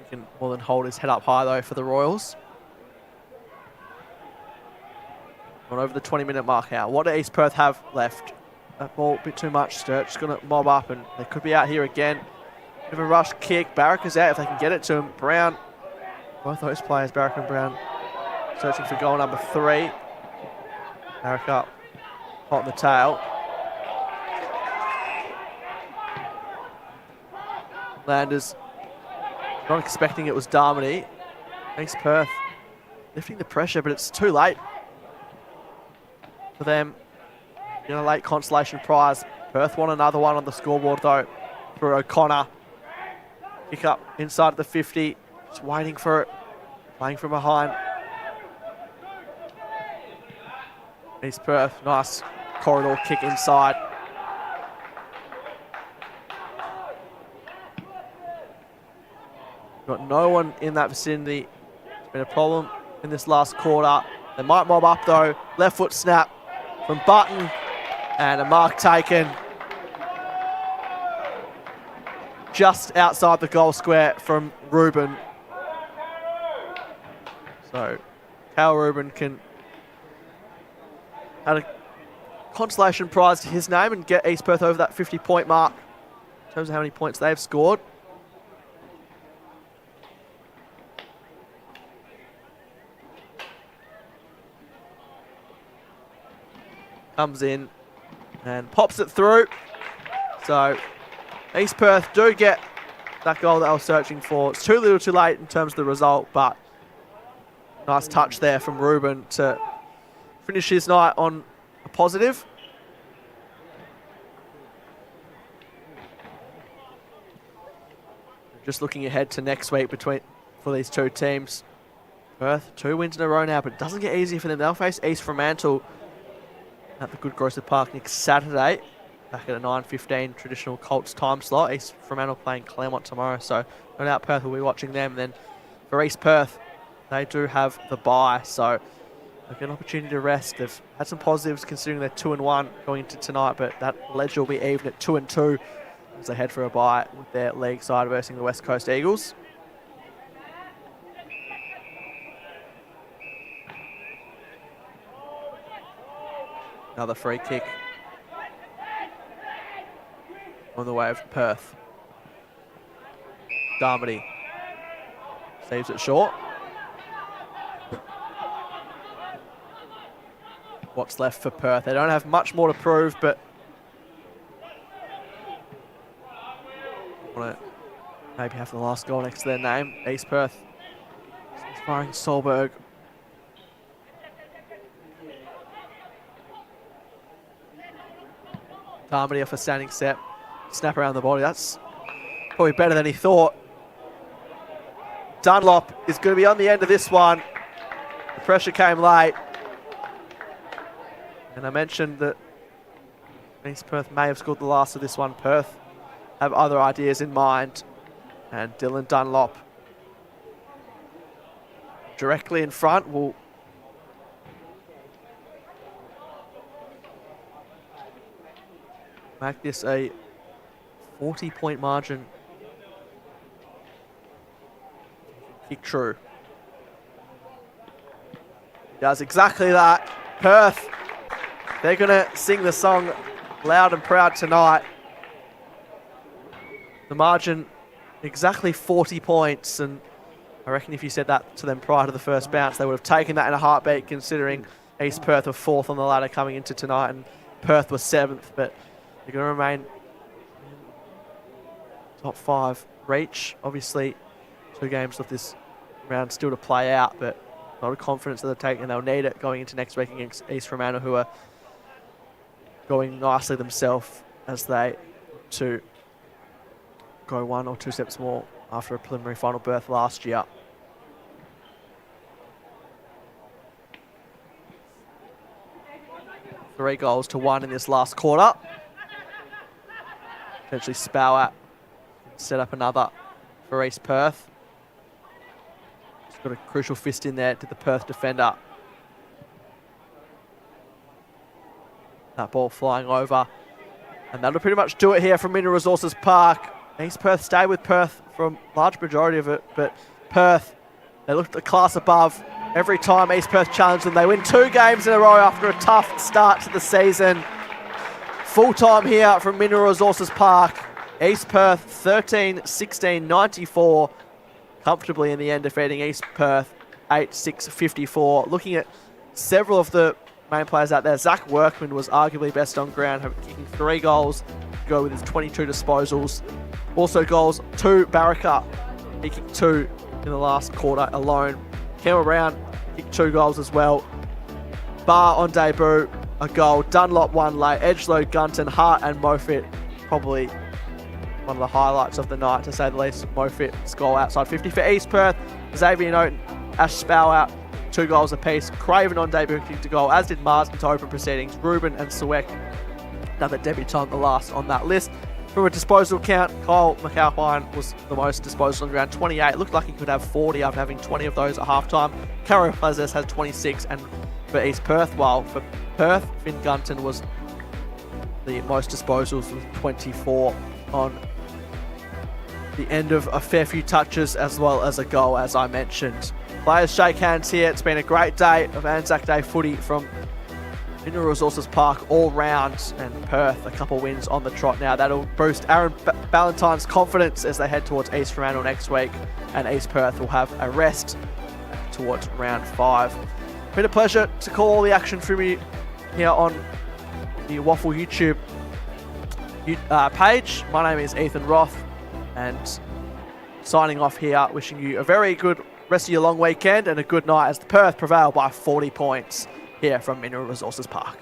He can more than hold his head up high though for the Royals. Gone over the 20-minute mark now. What do East Perth have left? That ball a bit too much. Sturge going to mob up, and they could be out here again. Bit of a rush kick. Barrack is out if they can get it to him. Brown, both those players, Barrack and Brown, searching for goal number 3. Barrack up, hot in the tail. Landers, not expecting it was Darmody. East Perth lifting the pressure, but it's too late for them. In a late consolation prize. Perth won another one on the scoreboard though for O'Connor. Kick up inside the 50. Just waiting for it. Playing from behind. East Perth, nice corridor kick inside. Got no one in that vicinity. It's been a problem in this last quarter. They might mob up though. Left foot snap from Button. And a mark taken just outside the goal square from Ruben. So Cal Ruben can add a consolation prize to his name and get East Perth over that 50-point mark in terms of how many points they've scored. Comes in and pops it through. So East Perth do get that goal that I was searching for. It's too little too late in terms of the result, but nice touch there from Ruben to finish his night on a positive. Just looking ahead to next week for these two teams. Perth, 2 wins in a row now, but it doesn't get easier for them. They'll face East Fremantle at the Good Grocer Park next Saturday, back at a 9:15 traditional Colts time slot. East Fremantle playing Claremont tomorrow, so no doubt Perth will be watching them. And then for East Perth, they do have the bye, so they've got an opportunity to rest. They've had some positives considering they're 2-1 going into tonight, but that ledger will be even at 2-2 as they head for a bye with their league side versus the West Coast Eagles. Another free kick on the way of Perth. Darmody saves it short. What's left for Perth? They don't have much more to prove, but want to maybe have the last goal next to their name. East Perth is firing Solberg. Darmody off a standing step. Snap around the body. That's probably better than he thought. Dunlop is going to be on the end of this one. The pressure came late. And I mentioned that East Perth may have scored the last of this one. Perth have other ideas in mind. And Dylan Dunlop directly in front will make this a 40-point margin. Kick true. Does exactly that. Perth, they're going to sing the song loud and proud tonight. The margin, exactly 40 points. And I reckon if you said that to them prior to the first bounce, they would have taken that in a heartbeat, considering East Perth were 4th on the ladder coming into tonight and Perth was 7th. But they're going to remain top 5 reach. Obviously, 2 games of this round still to play out, but A lot of confidence that they're taking, and they'll need it going into next week against East Fremantle, who are going nicely themselves as they to go 1 or 2 steps more after a preliminary final berth last year. Three goals to 1 in this last quarter. Potentially Spowat set up another for East Perth. He's got a crucial fist in there to the Perth defender. That ball flying over. And that'll pretty much do it here from Mineral Resources Park. East Perth stay with Perth from large majority of it, but Perth, they looked a class above every time East Perth challenged them. They win 2 games in a row after a tough start to the season. Full time here from Mineral Resources Park. East Perth 13-16-94. Comfortably in the end defeating East Perth 8-6-54. Looking at several of the main players out there, Zach Workman was arguably best on ground, kicking 3 goals, go with his 22 disposals. Also goals, 2 Baraka. He kicked 2 in the last quarter alone. Campbell Brown kicked 2 goals as well. Barr on debut, a goal. Dunlop 1 late. Edgelow, Gunton, Hart and Moffitt. Probably one of the highlights of the night, to say the least. Moffitt's goal outside 50 for East Perth. Xavier Noten, Ash Spowat, 2 goals apiece. Craven on debut kicked a goal, as did Marsden to open proceedings. Ruben and Suek, another debutant, the last on that list. From a disposal count, Kyle McAlpine was the most disposal on ground, 28. Looked like he could have 40 after having 20 of those at halftime. Caro Plezes had 26, and for East Perth, while for Perth, Finn Gunton was the most disposals with 24 on the end of a fair few touches as well as a goal, as I mentioned. Players shake hands here. It's been a great day of Anzac Day footy from Mineral Resources Park all round, and Perth a couple wins on the trot now. That'll boost Aaron Ballantyne's confidence as they head towards East Fremantle next week, and East Perth will have a rest towards round 5. Been a pleasure to call all the action for me here on the WAFL YouTube page. My name is Ethan Roth, and signing off here, wishing you a very good rest of your long weekend and a good night as the Perth prevail by 40 points here from Mineral Resources Park.